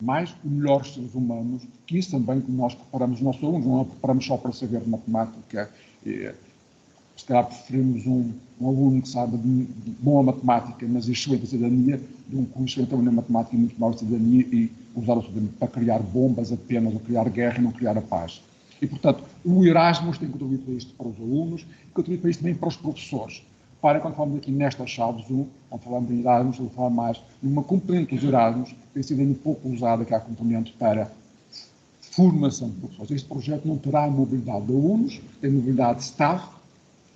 [SPEAKER 3] mais e melhores seres humanos, que isso também que nós preparamos os nossos alunos, não é preparamos só para saber matemática. Se calhar preferimos um aluno que sabe de boa matemática, mas excelente cidadania, de um conhecimento também na matemática e muito maior cidadania e usar o cidadania para criar bombas apenas, ou criar guerra e não criar a paz. E, portanto, o Erasmus tem contribuído para isto para os alunos e contribuído para isto também para os professores. Para quando falamos aqui nestas chaves 1, quando falamos de Erasmus, eu vou falar mais numa componente dos Erasmus, tem sido ainda pouco usada, que é a componente para formação de professores. Este projeto não terá a mobilidade de alunos, tem mobilidade de staff,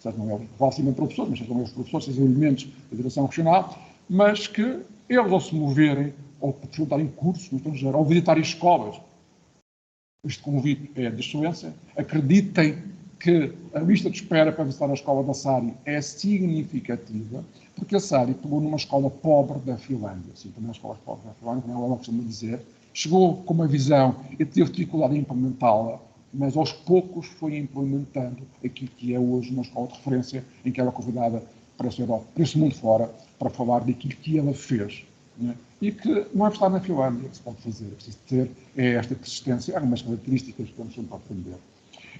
[SPEAKER 3] portanto não é falsamente professores, mas são os professores, são elementos da Direção Regional, mas que eles ao se moverem, ou frequentarem cursos no estrangeiro, ou visitarem escolas, este convite é de excelência, acreditem que a lista de espera para visitar a escola da Sari é significativa, porque a Sari pegou numa escola pobre da Finlândia, assim, também as escolas pobres da Finlândia, como ela costuma dizer, chegou com uma visão e teve dificuldade em implementá-la, mas aos poucos foi implementando aquilo que é hoje uma escola de referência, em que ela é convidada para essa Europa, para esse mundo fora, para falar daquilo que ela fez. Né? E que não é estar na Finlândia que se pode fazer, é preciso ter esta persistência, há algumas características que vamos sempre aprender.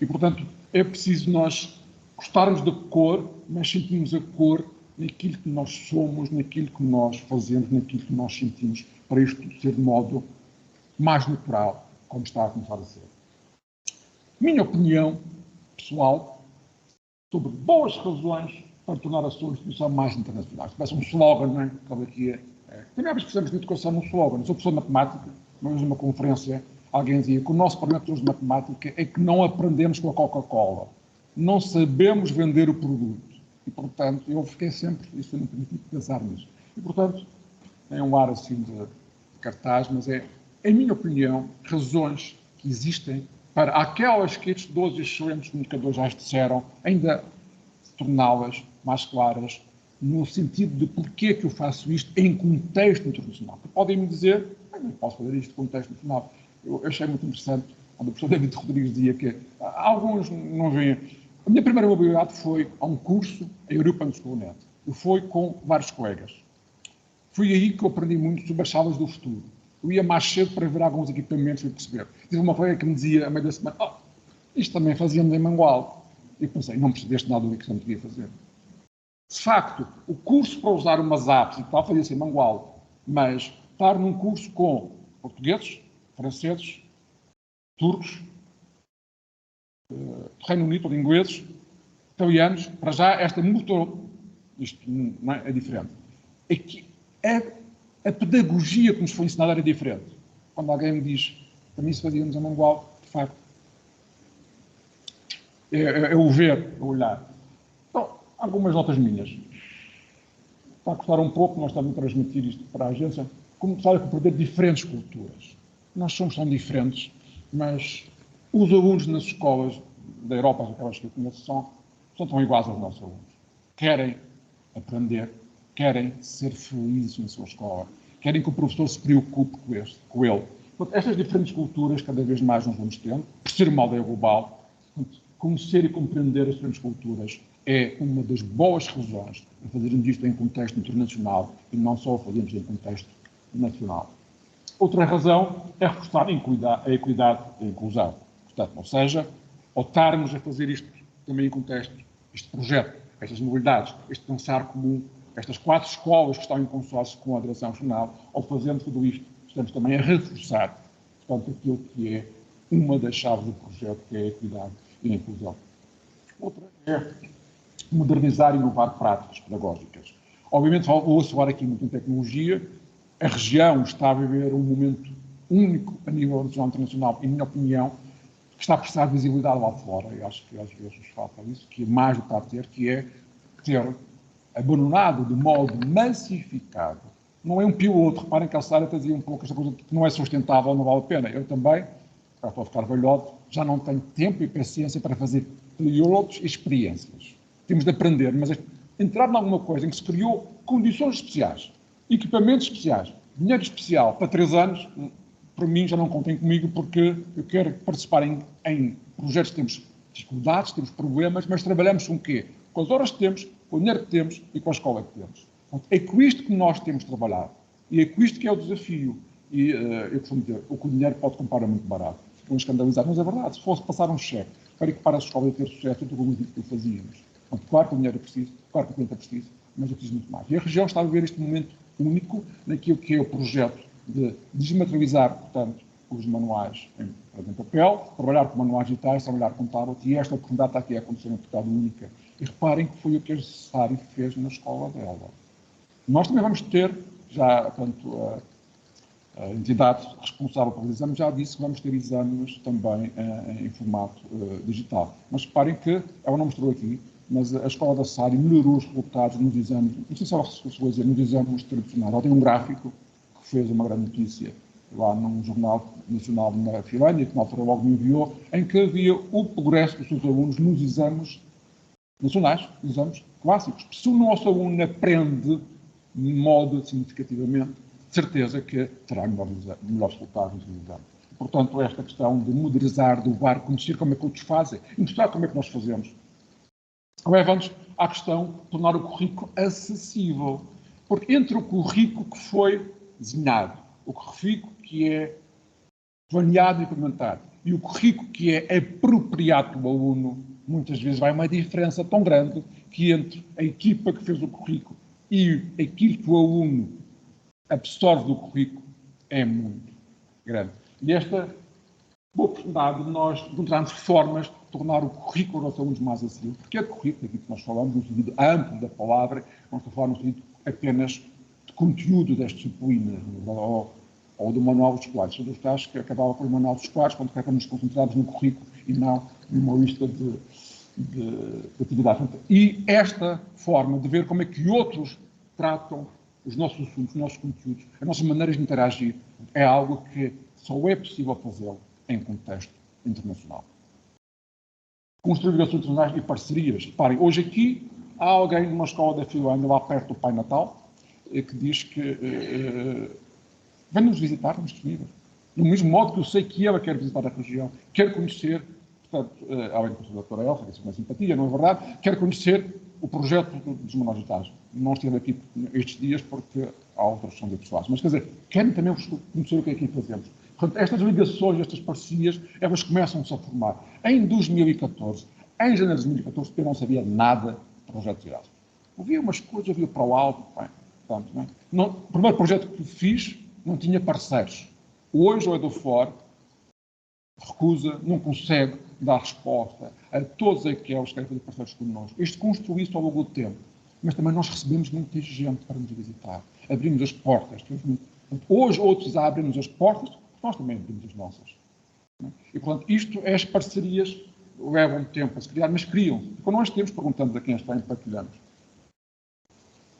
[SPEAKER 3] E, portanto, é preciso nós gostarmos da cor, mas sentirmos a cor naquilo que nós somos, naquilo que nós fazemos, naquilo que nós sentimos, para isto ser de modo mais natural, como está a começar a ser. Minha opinião pessoal sobre boas razões para tornar a sua instituição mais internacional. Parece um slogan, não é? Como aqui é. Também às vezes precisamos de educação num slogan. Sou professor de matemática, uma vez numa conferência, alguém dizia que o nosso problema de matemática é que não aprendemos com a Coca-Cola. Não sabemos vender o produto. E, portanto, eu fiquei sempre, isso não permite pensar nisso. E, portanto, é um ar assim de cartaz, mas é, em minha opinião, razões que existem para aquelas que estes 12 excelentes comunicadores já disseram, ainda torná-las mais claras, no sentido de porquê que eu faço isto em contexto internacional. Podem-me dizer, não posso fazer isto em contexto internacional. Eu achei muito interessante quando o professor David Rodrigues dizia que alguns não veem. A minha primeira mobilidade foi a um curso em European School. Eu fui com vários colegas. Foi aí que eu aprendi muito sobre as salas do futuro. Eu ia mais cedo para ver alguns equipamentos e perceber. Tive uma colega que me dizia, a meio da semana, isto também fazíamos em Mangual. E eu pensei, não percebeste nada do que eu podia fazer. De facto, o curso para usar umas apps e tal fazia-se em Mangual, mas estar num curso com portugueses, franceses, turcos, do Reino Unido, ou ingleses, italianos, para já esta mudou. Isto não é diferente. Aqui, a pedagogia que nos foi ensinada era diferente. Quando alguém me diz, para mim se fazíamos em Mangual, de facto, é o ver, é o olhar. Então, algumas notas minhas. Está a custar um pouco, nós estamos a transmitir isto para a agência, começar a compreender diferentes culturas. Nós somos tão diferentes, mas os alunos nas escolas da Europa, aquelas que eu conheço, são tão iguais aos nossos alunos. Querem aprender, querem ser felizes na sua escola, querem que o professor se preocupe com ele. Portanto, estas diferentes culturas, cada vez mais nós vamos tendo, por ser uma aldeia global, conhecer e compreender as diferentes culturas é uma das boas razões de fazermos isto em contexto internacional e não só o fazermos em contexto nacional. Outra razão é reforçar a equidade e a inclusão. Portanto, ou seja, optarmos a fazer isto também em contexto, este projeto, estas mobilidades, este pensar comum, estas 4 escolas que estão em consórcio com a Direção Regional, ao fazermos tudo isto, estamos também a reforçar, portanto, aquilo que é uma das chaves do projeto, que é a equidade e a inclusão. Outra é modernizar e inovar práticas pedagógicas. Obviamente, vou falar aqui muito em tecnologia. A região está a viver um momento único a nível nacional e internacional, em minha opinião, que está a precisar de visibilidade lá fora. E acho que às vezes nos falta isso, que é mais do que está a ter, que é ter abandonado de modo massificado. Não é um piloto. Reparem que a Sara dizia um pouco esta coisa que não é sustentável, não vale a pena. Eu também, já estou a ficar velhote, já não tenho tempo e paciência para fazer pilotos e experiências. Temos de aprender, mas entrar em alguma coisa em que se criou condições especiais, equipamentos especiais, dinheiro especial para 3 anos, para mim já não contem comigo, porque eu quero participar em projetos que temos dificuldades, temos problemas, mas trabalhamos com o quê? Com as horas que temos, com o dinheiro que temos e com a escola que temos. É com isto que nós temos de trabalhar. E é com isto que é o desafio. E eu costumo dizer, o que o dinheiro pode comprar é muito barato. Ficam escandalizados, mas é verdade. Se fosse passar um cheque para equipar a escola e ter sucesso, eu estou que o fazíamos. Claro que o dinheiro é preciso, claro que o cliente é preciso, mas eu preciso muito mais. E a região está a viver este momento único naquilo que é o projeto de desmaterializar, portanto, os manuais em papel, trabalhar com manuais digitais, trabalhar com tablet, e esta oportunidade está aqui a acontecer uma oportunidade única. E reparem que foi o que a Necessário fez na escola dela. Nós também vamos ter, já, portanto, a entidade responsável pelos exames já disse que vamos ter exames também em formato digital. Mas reparem que, ela não mostrou aqui, mas a escola da Necessário melhorou os resultados nos exames, não sei se ela chegou a dizer, nos exames tradicionais. Ela tem um gráfico que fez uma grande notícia lá num jornal nacional na Finlândia, que na altura logo me enviou, em que havia o progresso dos seus alunos nos exames nacionais, exames clássicos. Se o nosso aluno aprende de modo significativamente, de certeza que terá melhores resultados nos exames. Portanto, esta questão de modernizar, de levar, conhecer como é que outros fazem, e mostrar como é que nós fazemos. Leva-nos à questão de tornar o currículo acessível. Porque entre o currículo que foi desenhado, o currículo que é planeado e implementado, e o currículo que é apropriado pelo aluno, muitas vezes vai uma diferença tão grande que entre a equipa que fez o currículo e aquilo que o aluno absorve do currículo é muito grande. E esta boa oportunidade de nós encontrarmos formas de tornar o currículo dos alunos mais acessível. Porque é de currículo, aqui que nós falamos, no sentido amplo da palavra, não estou a falar no sentido apenas de conteúdo das disciplinas, ou do manual dos escolares. São dos casos que acabava com o manual dos escolares, quando ficamos concentrados no currículo e não numa lista de atividades. E esta forma de ver como é que outros tratam os nossos assuntos, os nossos conteúdos, as nossas maneiras de interagir, é algo que só é possível fazê-lo em contexto internacional. Construir ligações internacionais e parcerias. Reparem, hoje aqui há alguém numa escola da Finlândia, lá perto do Pai Natal, que diz que venha-nos visitar, estamos disponíveis. Do mesmo modo que eu sei que ela quer visitar a região, quer conhecer, portanto, além do doutora Elsa, que é uma simpatia, não é verdade, quer conhecer o projeto dos manuais digitais. Não estive aqui estes dias porque há outras são de pessoais. Mas, quer dizer, querem também conhecer o que é que fazemos. Portanto, estas ligações, estas parcerias, elas começam-se a formar. Em 2014, em janeiro de 2014, eu não sabia nada do projeto Erasmus. Ouvia umas coisas, ouvia para o alto, portanto, não é? O primeiro projeto que fiz não tinha parceiros. Hoje o Edu4 recusa, não consegue dar resposta a todos aqueles que querem fazer parceiros connosco. Isto construiu-se ao longo do tempo. Mas também nós recebemos muita gente para nos visitar. Abrimos as portas. Hoje outros abrem-nos as portas, nós também abrimos as nossas. E, portanto, isto é as parcerias, levam tempo a se criar, mas criam. E quando nós temos, perguntamos a quem está e partilhamos.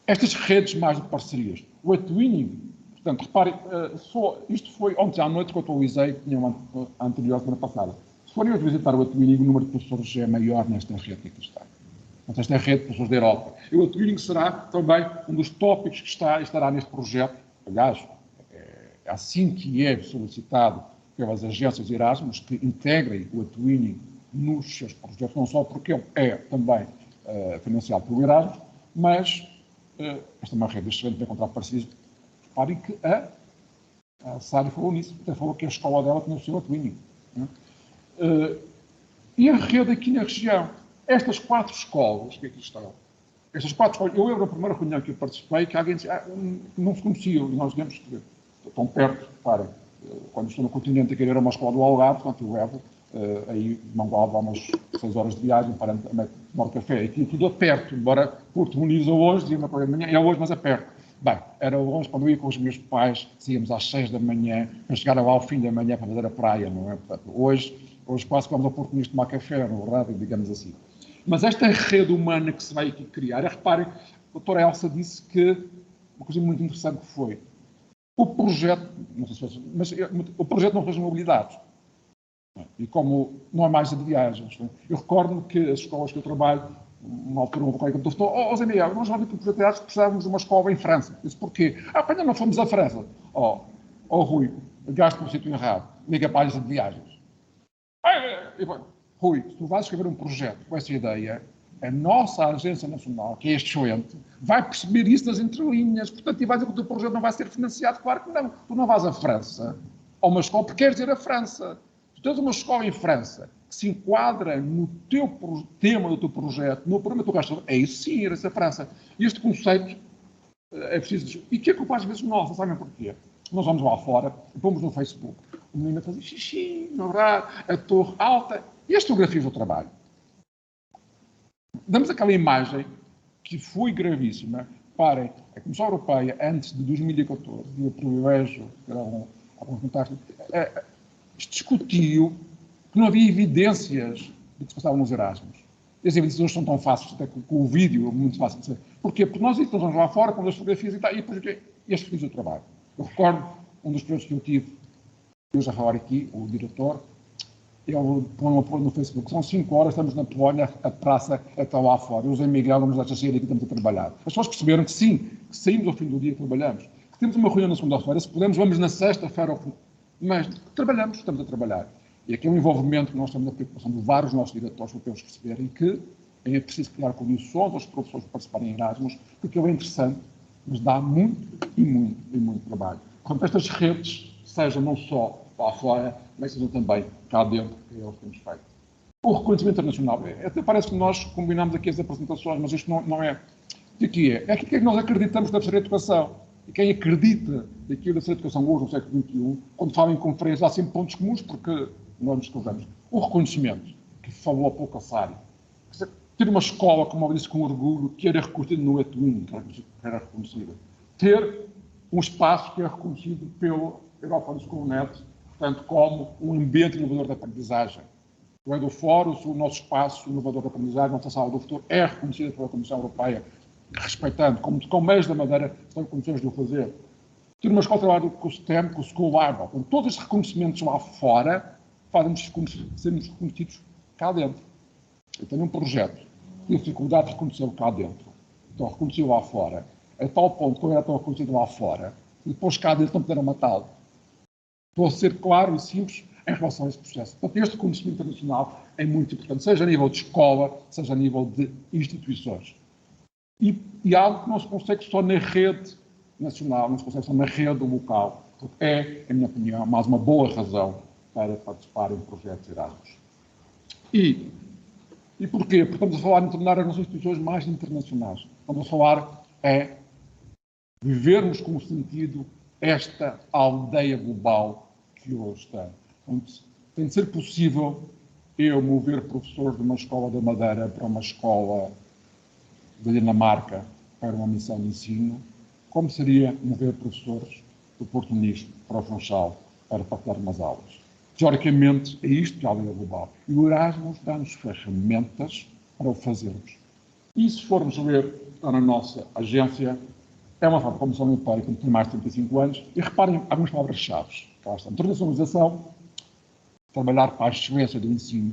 [SPEAKER 3] Estas redes mais de parcerias, o twinning, portanto, reparem, isto foi ontem à noite que eu atualizei, tinha uma anterior semana passada. Se forem hoje visitar o twinning, o número de professores já é maior nesta rede que aqui está. Portanto, esta é a rede de professores da Europa. E o twinning será também um dos tópicos que estará neste projeto. Aliás, é assim que é solicitado pelas agências Erasmus que integrem o twinning nos seus projetos, não só porque ele é também financiado pelo Erasmus, mas esta é uma rede excelente para encontrar parcerias. Reparem que a Sara falou nisso, até falou que a escola dela tinha o seu twinning. E a rede aqui na região, estas 4 escolas que aqui estão, estas 4 escolas, eu lembro da primeira reunião que eu participei, que alguém disse, não se conheciam, e nós dizemos que estão perto, reparem, quando estou no continente a querer uma escola do Algarve, portanto eu levo, aí de Mangualde há umas 6 horas de viagem, parando a tomar café, aqui tudo a perto, embora Porto Moniz a hoje, dizia uma coisa de manhã, é hoje, mas a perto. Bem, era longe quando eu ia com os meus pais, saíamos às 6 da manhã, para chegar lá ao fim da manhã para fazer a praia, não é? Portanto, hoje quase que vamos ao Porto Moniz tomar café, não é verdade, digamos assim. Mas esta rede humana que se vai aqui criar, reparem, a doutora Elsa disse que uma coisa muito interessante que foi o projeto, não sei se foi, mas o projeto não fez mobilidades. E como não há mais de viagens, eu recordo-me que as escolas que eu trabalho, uma altura um colega me perguntou, Zé Miguel, nós já vimos que o projeto Erasmus precisávamos de uma escola em França. Eu disse, porquê? Ainda não fomos à França. Rui, gasto no sítio errado, liga para a agência de viagens. Rui, se tu vais escrever um projeto com essa ideia, a nossa Agência Nacional, que é excelente, vai perceber isso nas entrelinhas, portanto, e vai dizer que o teu projeto não vai ser financiado. Claro que não. Tu não vais à França, a uma escola, porque queres ir à França. Tu tens uma escola em França que se enquadra no teu tema do teu projeto, no problema que tu gastas, é isso sim, ir à França. E este conceito é preciso dizer. E que é culpa às vezes nossa, sabem porquê? Nós vamos lá fora, pomos no Facebook, o menino a fazer xixi, na verdade, a torre alta, e as fotografias do trabalho. Damos aquela imagem que foi gravíssima. Reparem, a Comissão Europeia, antes de 2014, e o privilégio, que era alguns fantásticos, discutiu que não havia evidências do que se passava nos Erasmus. E as evidências hoje são tão fáceis, até com o vídeo, muito fácil de saber. Porquê? Porque nós vamos lá fora, com as fotografias e tal, e depois as fotografias do trabalho. Eu recordo um dos projetos que eu tive, eu já falar aqui, o diretor, ele põe um apoio no Facebook, são 5 horas, estamos na Polónia, a praça está lá fora. Eu, Zé Miguel, vamos lá sair aqui, estamos a trabalhar. As pessoas perceberam que sim, que saímos ao fim do dia e trabalhamos. Que temos uma reunião na segunda-feira, se pudermos, vamos na sexta-feira, mas trabalhamos, estamos a trabalhar. E aqui é um envolvimento que nós temos na preocupação de vários nossos diretores europeus perceberem que é preciso criar condições aos professores para participarem em Erasmus, porque ele é interessante, mas dá muito e muito trabalho. Portanto, estas redes, sejam não só lá fora, mas sejam também cá dentro, que é o que temos feito. O reconhecimento internacional, até parece que nós combinamos aqui as apresentações, mas isto não é. O que é? É aquilo que nós acreditamos que deve ser a educação. E quem acredita daquilo deve ser a educação hoje, no século XXI, quando fala em conferências, há sempre pontos comuns, porque nós nos casamos. O reconhecimento, que falou há pouco a Sari. Ter uma escola, como eu disse, com orgulho, que era reconhecida no ETUIN, que era reconhecida. Ter um espaço que é reconhecido pela Europa School Net, portanto, como um ambiente inovador de aprendizagem. O Edu4Col, o nosso espaço inovador de aprendizagem, a nossa sala do futuro, é reconhecida pela Comissão Europeia, respeitando, como meios da Madeira estão em condições de o fazer. Ter uma escola de trabalho com o STEM, com o School Library. Todos estes reconhecimentos lá fora fazem-nos sermos reconhecidos cá dentro. Eu tenho um projeto, tive dificuldade de reconhecê-lo cá dentro. Então, reconheci lá fora. A tal ponto que eu era tão reconhecido lá fora, e depois cá dentro não puderam matá-lo. Estou a ser claro e simples em relação a esse processo. Portanto, este reconhecimento internacional é muito importante, seja a nível de escola, seja a nível de instituições. E algo que não se consegue só na rede nacional, não se consegue só na rede local, porque é, em minha opinião, mais uma boa razão para participar em projetos Erasmus. E porquê? Porque estamos a falar em tornar as nossas instituições mais internacionais. Estamos a falar vivermos com sentido esta aldeia global que hoje tem. Portanto, tem de ser possível eu mover professores de uma escola da Madeira para uma escola da Dinamarca para uma missão de ensino, como seria mover professores do Porto Moniz para o Funchal para partilhar umas aulas. Teoricamente, é isto que é a aldeia global. E o Erasmus dá-nos ferramentas para o fazermos. E se formos ler, está na nossa agência, é uma forma de Comissão Europeia, que tem mais de 35 anos, e reparem algumas palavras-chave. Internacionalização, trabalhar para a excelência do ensino,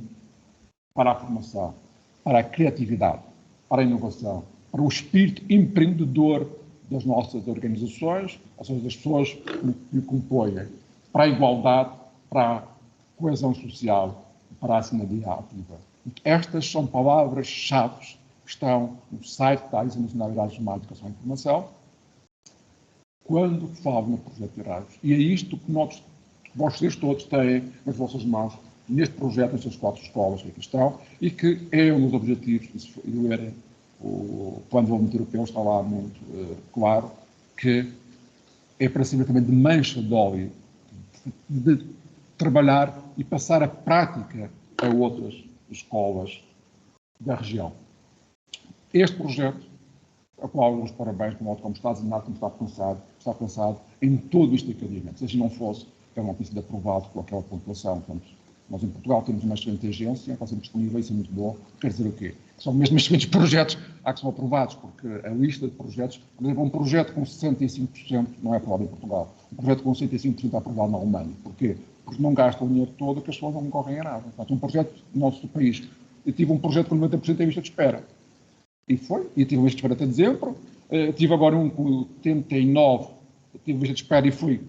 [SPEAKER 3] para a formação, para a criatividade, para a inovação, para o espírito empreendedor das nossas organizações, ou seja, das pessoas que o compõem, para a igualdade, para a coesão social, para a cidadania ativa. Estas são palavras-chave que estão no site da Agência Nacional de Educação e Informação, quando falam no projeto Erasmus. E é isto que vocês todos têm nas vossas mãos, neste projeto, nestas 4 escolas que aqui estão, e que é um dos objetivos, o plano de desenvolvimento europeu está lá muito claro, que é para cima também de mancha de óleo, de trabalhar e passar a prática a outras escolas da região. Este projeto, a qual os parabéns pelo modo como está desenhado, como está pensado em todo isto académico. Se assim não fosse, ele não tinha sido aprovado com aquela pontuação. Portanto, nós em Portugal temos uma excelente agência, está sempre disponível, isso é muito bom. Quer dizer o quê? São mesmo excelentes projetos que são aprovados, porque a lista de projetos, por exemplo, um projeto com 65% não é aprovado em Portugal. Um projeto com 65% é aprovado na Alemanha. Porquê? Porque não gasta o dinheiro todo que as pessoas não concorrem a nada. Portanto, um projeto do nosso país. Eu tive um projeto com 90% em lista de espera. E foi. E tive uma lista de espera até dezembro. Tive agora um com 79%, tive lista de espera e foi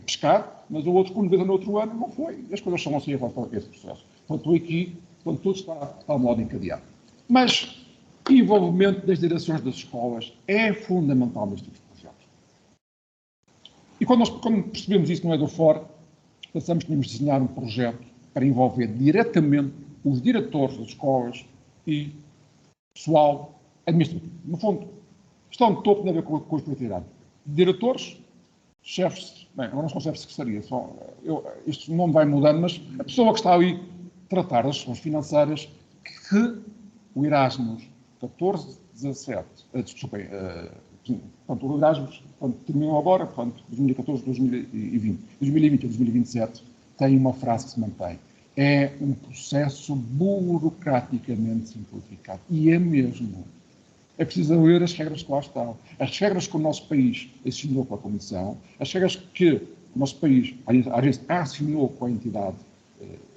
[SPEAKER 3] pescar, mas o outro com 90% no outro ano não foi. As coisas são assim a esse processo. Portanto, estou aqui quando tudo está ao modo encadeado. Mas o envolvimento das direções das escolas é fundamental neste tipo de projetos. E quando percebemos isso no Edu4, pensamos que tínhamos de desenhar um projeto para envolver diretamente os diretores das escolas e pessoal administrativo. No fundo, estão de topo, tem a ver com os projetos Erasmus. Diretores, chefes, bem, agora não são chefes de secretaria, isto não vai mudando, mas a pessoa que está ali tratar das questões financeiras que o Erasmus 14, 17, desculpem, portanto, o Erasmus terminou agora, portanto, 2014, 2020, 2020 e 2027, tem uma frase que se mantém. É um processo burocraticamente simplificado. E é mesmo. É preciso ler as regras que lá estão. As regras que o nosso país assinou com a Comissão, as regras que o nosso país, às vezes, assinou com a entidade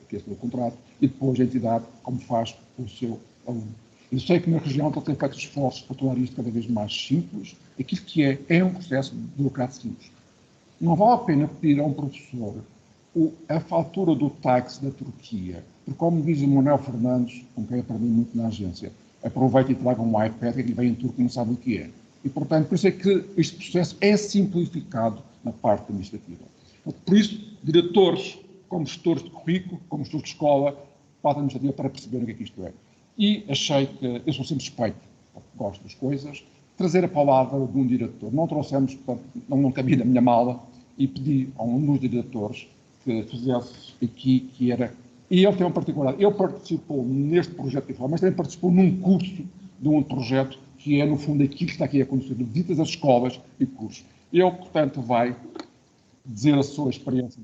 [SPEAKER 3] que assinou o contrato, e depois a entidade como faz o seu aluno. Eu sei que na região tem feito esforços para tornar isto cada vez mais simples. Aquilo que é um processo burocrático simples. Não vale a pena pedir a um professor a fatura do táxi da Turquia, porque, como diz o Manuel Fernandes, com quem aprendi muito na agência, aproveita e traga um iPad que vem em turco e não sabe o que é. E, portanto, por isso é que este processo é simplificado na parte administrativa. Por isso, diretores, como gestores de currículo, como gestores de escola, parte administrativa para perceber o que é que isto é. E achei que, eu sou sempre suspeito, gosto das coisas, trazer a palavra de um diretor. Não trouxemos, portanto, não cabia na minha mala, e pedi a um dos diretores que fizesse aqui, que era... E ele tem uma particularidade. Ele participou neste projeto de forma, mas também participou num curso de um projeto que é, no fundo, aquilo que está aqui a acontecer, de visitas às escolas e cursos. Ele, portanto, vai dizer a sua experiência.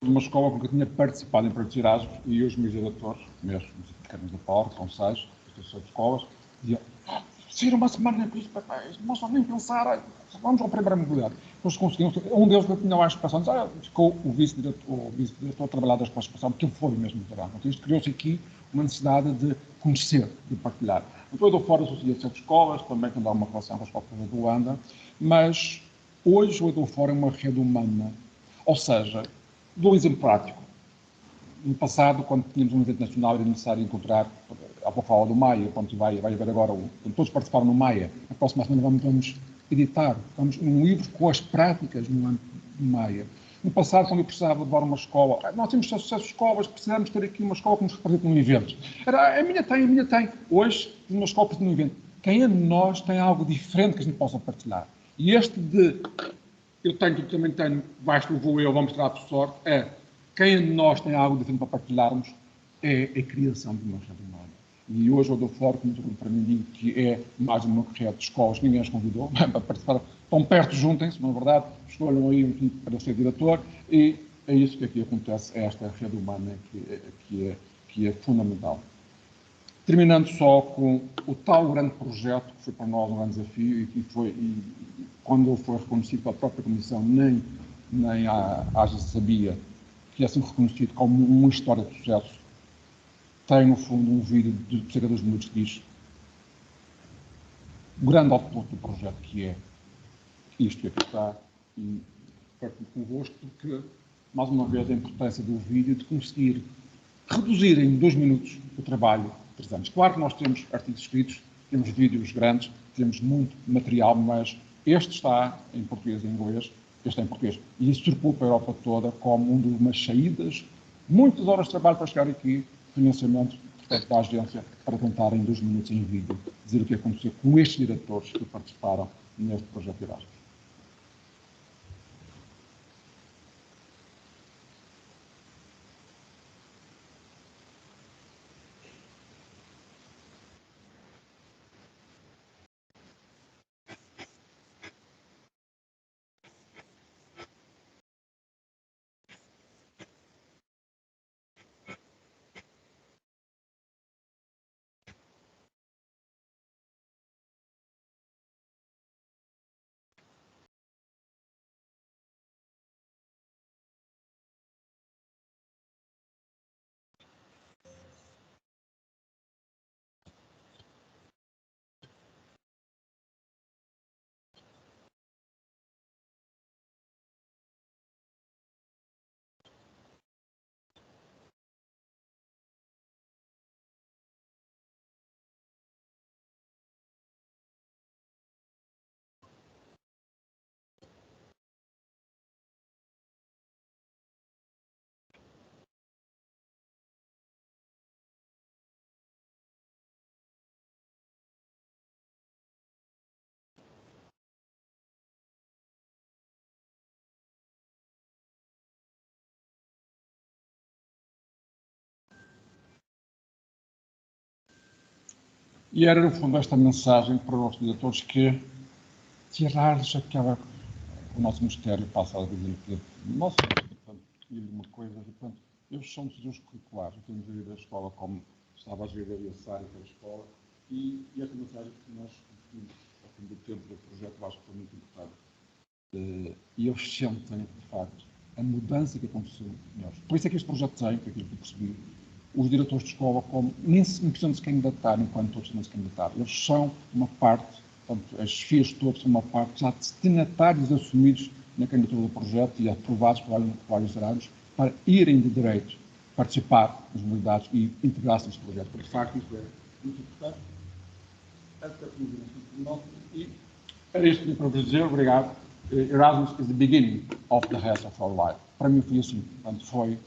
[SPEAKER 3] uma escola com que eu tinha participado em projetos Erasmus e os meus diretores, mesmo da Parte, conselhos, instituições de escolas, diziam: sair uma semana com isto, nós não nem pensar, vamos ao primeiro mobilidade. Depois conseguimos, um deles eu tinha mais expressão, ficou o vice-diretor a trabalhar da expressão, porque ele foi mesmo trabalhar. Então, isto criou-se aqui uma necessidade de conhecer, de partilhar. Então, eu dou fora a Associação de Escolas, também tem uma relação com a Escola de Luanda, mas hoje o Dou Fora é uma rede humana. Ou seja, dou um exemplo prático. No passado, quando tínhamos um evento nacional, era necessário encontrar, há pouco fala do Maia, quando vai haver agora, todos participaram no Maia, na próxima semana vamos editar, um livro com as práticas no âmbito do Maia. No passado, quando eu precisava levar uma escola, nós temos sucesso de escolas, precisamos ter aqui uma escola que nos represente num evento. Era, a minha tem. Hoje, uma escola presente num evento. Quem é de nós tem algo diferente que a gente possa partilhar? E este de eu tenho, tu também tenho, basta eu vou eu, vamos tirar por sorte, quem de nós tem algo diferente para partilharmos é a criação de uma rede humana. E hoje eu dou fora, como para mim digo, que é mais uma rede de escolas que ninguém as convidou para participar. Estão perto, juntem-se, não é verdade? Escolham aí um tipo para ser diretor e é isso que aqui acontece, é esta rede humana que é fundamental. Terminando só com o tal grande projeto, que foi para nós um grande desafio e quando ele foi reconhecido pela própria Comissão, nem a agência sabia que ia ser reconhecido como uma história de sucesso. Tem, no fundo, um vídeo de cerca de 2 minutos que diz o grande output do projeto, que é isto que aqui está, e partilho convosco, porque, mais uma vez, a importância do vídeo de conseguir reduzir em 2 minutos o trabalho de 3 anos. Claro que nós temos artigos escritos, temos vídeos grandes, temos muito material, mas este está em português e em inglês, este está em português. E isso circulou para a Europa toda como uma de umas saídas, muitas horas de trabalho para chegar aqui, financiamento, portanto, da agência, para tentar em 2 minutos em vídeo dizer o que aconteceu com estes diretores que participaram neste projeto Erasmus. E era, no fundo, esta mensagem para os diretores que tirar-lhes aquela... O nosso Ministério passa a dizer que, nossa, portanto, uma coisa, portanto, eles são decisões curriculares. Eu tenho de ir à escola como estava a gerir a Viaçária pela escola e esta mensagem que nós, ao fim do tempo do projeto, acho que foi muito importante. E eles sentem, de facto, a mudança que aconteceu neles. Por isso é que este projeto tem, por aquilo que eu percebi, os diretores de escola, como nem precisam de se candidatar enquanto todos não se candidatar. Eles são uma parte, portanto, as FIAs todas são uma parte já de destinatários assumidos na candidatura do projeto e aprovados por vários anos para irem de direito participar nas modalidades e integrar-se neste projeto. Porque, de facto, isso é muito importante. E era isto que eu queria dizer. Obrigado. Erasmus is the beginning of the rest of our life. Para mim foi assim. Portanto, foi...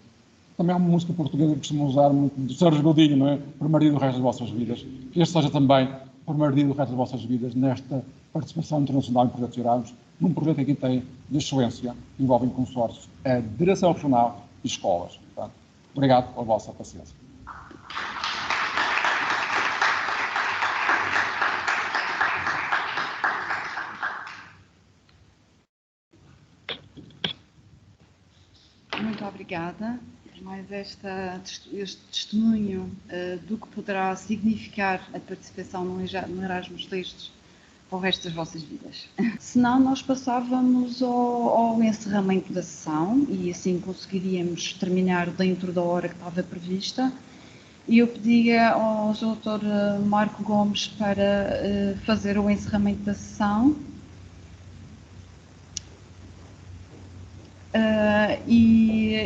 [SPEAKER 3] Também há uma música portuguesa que costumam usar muito, de Sérgio Godinho, não é? Primeiro dia do resto das vossas vidas. Que este seja também o primeiro dia do resto das vossas vidas nesta participação internacional em projetos Erasmus, num projeto que aqui tem de excelência, que envolve consórcios, a Direção Regional e Escolas. Portanto, obrigado pela vossa paciência.
[SPEAKER 1] Muito obrigada por mais este testemunho do que poderá significar a participação no Erasmus destes para o resto das vossas vidas. Senão, nós passávamos ao encerramento da sessão e assim conseguiríamos terminar dentro da hora que estava prevista. E eu pedia ao Dr. Marco Gomes para fazer o encerramento da sessão. E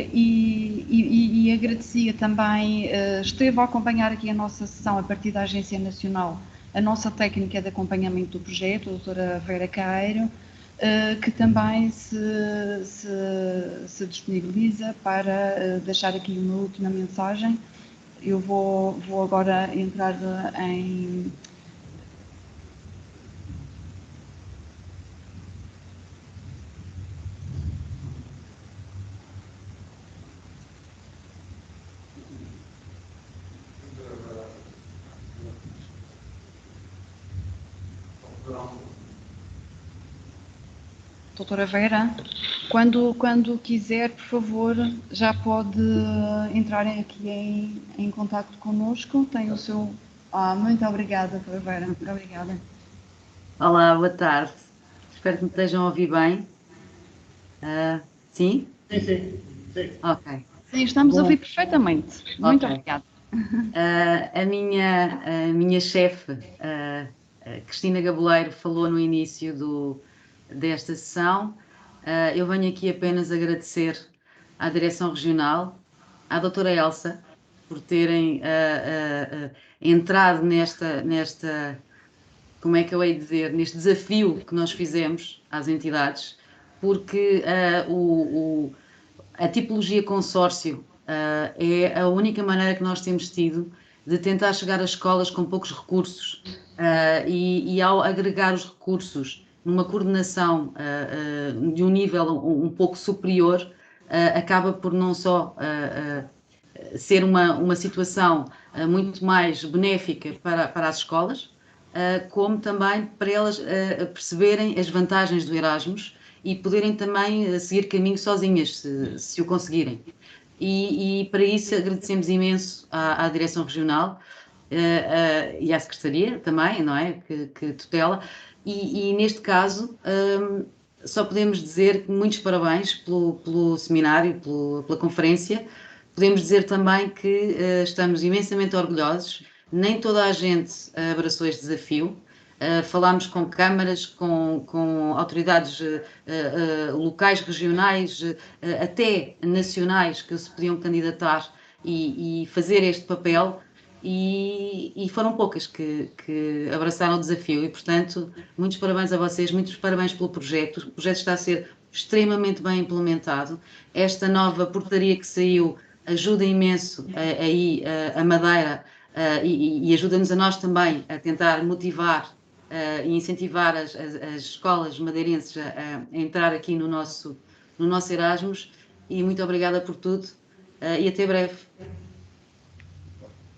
[SPEAKER 1] agradecia também, esteve a acompanhar aqui a nossa sessão a partir da Agência Nacional, a nossa técnica de acompanhamento do projeto, a doutora Vera Caeiro, que também se disponibiliza para deixar aqui uma última mensagem. Eu vou agora entrar em... Doutora Vera, quando quiser, por favor, já pode entrar aqui em contato connosco. Tem o seu... muito obrigada, doutora Vera. Muito obrigada.
[SPEAKER 5] Olá, boa tarde. Espero que me estejam a ouvir bem. Sim?
[SPEAKER 6] Sim.
[SPEAKER 5] Ok.
[SPEAKER 1] Sim, estamos a ouvir perfeitamente. Muito obrigada.
[SPEAKER 5] A minha chefe, Cristina Gaboleiro, falou no início desta sessão. Eu venho aqui apenas agradecer à Direção Regional, à doutora Elsa, por terem entrado nesta, como é que eu hei de dizer, neste desafio que nós fizemos às entidades, porque a tipologia consórcio é a única maneira que nós temos tido de tentar chegar às escolas com poucos recursos e ao agregar os recursos numa coordenação de um nível um pouco superior, acaba por não só ser uma situação muito mais benéfica para as escolas, como também para elas perceberem as vantagens do Erasmus e poderem também seguir caminho sozinhas, se o conseguirem. E para isso agradecemos imenso à Direção Regional e à Secretaria também, não é? Que tutela. E neste caso, só podemos dizer que muitos parabéns pelo seminário, pela conferência. Podemos dizer também que estamos imensamente orgulhosos. Nem toda a gente abraçou este desafio. Falámos com câmaras, com autoridades locais, regionais, até nacionais, que se podiam candidatar e fazer este papel. E foram poucas que abraçaram o desafio e, portanto, muitos parabéns a vocês, muitos parabéns pelo projeto. O projeto está a ser extremamente bem implementado. Esta nova portaria que saiu ajuda imenso a Madeira e ajuda-nos a nós também a tentar motivar e incentivar as escolas madeirenses a entrar aqui no nosso Erasmus. E muito obrigada por tudo e até breve.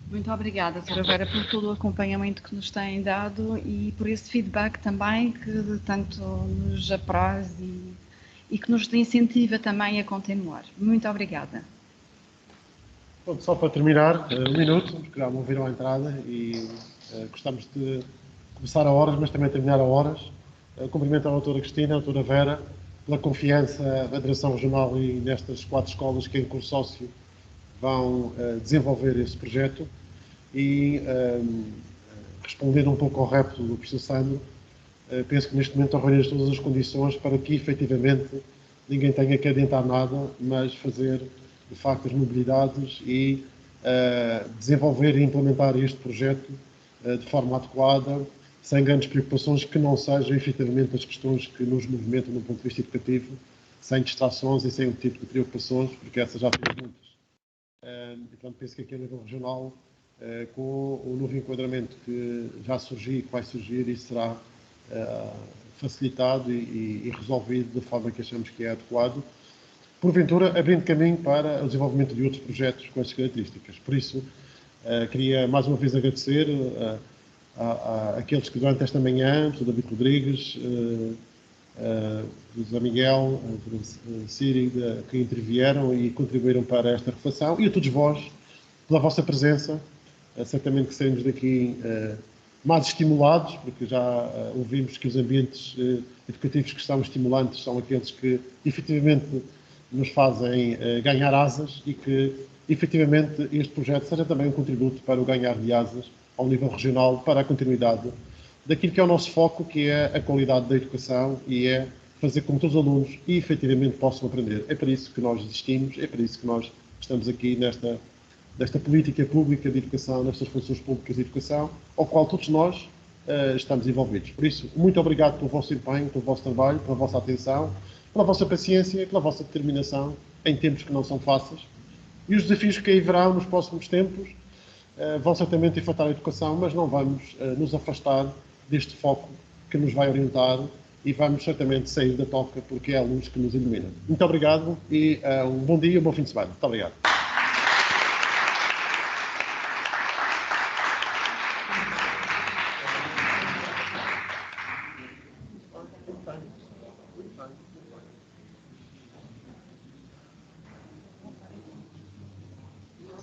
[SPEAKER 1] Muito obrigada, Sra. Vera, por todo o acompanhamento que nos têm dado e por esse feedback também que tanto nos apraz e que nos incentiva também a continuar. Muito obrigada.
[SPEAKER 6] Bom, só para terminar, um minuto, porque já me ouviram a entrada e gostamos de começar a horas, mas também terminar a horas. Cumprimento a doutora Cristina, a doutora Vera, pela confiança da Direção Regional e nestas 4 escolas que em Consórcio vão desenvolver esse projeto e, respondendo um pouco ao repto do professor Sandro, penso que neste momento estão reunidas todas as condições para que, efetivamente, ninguém tenha que adiantar nada, mas fazer, de facto, as mobilidades e desenvolver e implementar este projeto de forma adequada, sem grandes preocupações, que não sejam, efetivamente, as questões que nos movimentam do ponto de vista educativo, sem distrações e sem o tipo de preocupações, porque essas já temos muitas. E, portanto, penso que aqui a nível regional, com o novo enquadramento que já surgiu e que vai surgir, isso será facilitado e resolvido da forma que achamos que é adequado, porventura abrindo caminho para o desenvolvimento de outros projetos com essas características. Por isso, queria mais uma vez agradecer àqueles que durante esta manhã, o Dr. David Rodrigues, do José Miguel, do Siri, que intervieram e contribuíram para esta reflexão, e a todos vós, pela vossa presença. Certamente que saímos daqui mais estimulados, porque já ouvimos que os ambientes educativos que são estimulantes são aqueles que efetivamente nos fazem ganhar asas e que efetivamente este projeto seja também um contributo para o ganhar de asas ao nível regional, para a continuidade daquilo que é o nosso foco, que é a qualidade da educação e é fazer com que todos os alunos efetivamente possam aprender. É para isso que nós existimos, é para isso que nós estamos aqui desta política pública de educação, nestas funções públicas de educação, ao qual todos nós estamos envolvidos. Por isso, muito obrigado pelo vosso empenho, pelo vosso trabalho, pela vossa atenção, pela vossa paciência e pela vossa determinação em tempos que não são fáceis. E os desafios que aí virão nos próximos tempos vão certamente afetar a educação, mas não vamos nos afastar deste foco que nos vai orientar e vamos certamente sair da toca, porque é a luz que nos ilumina. Muito obrigado e um bom dia e um bom fim de semana. Muito obrigado.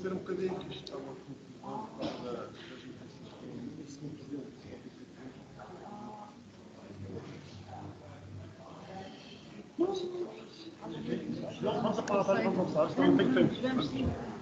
[SPEAKER 6] Um bocadinho que isto é uma conclusão Não, vamos a palavra, vamos almoçar, senão não tenho tempo.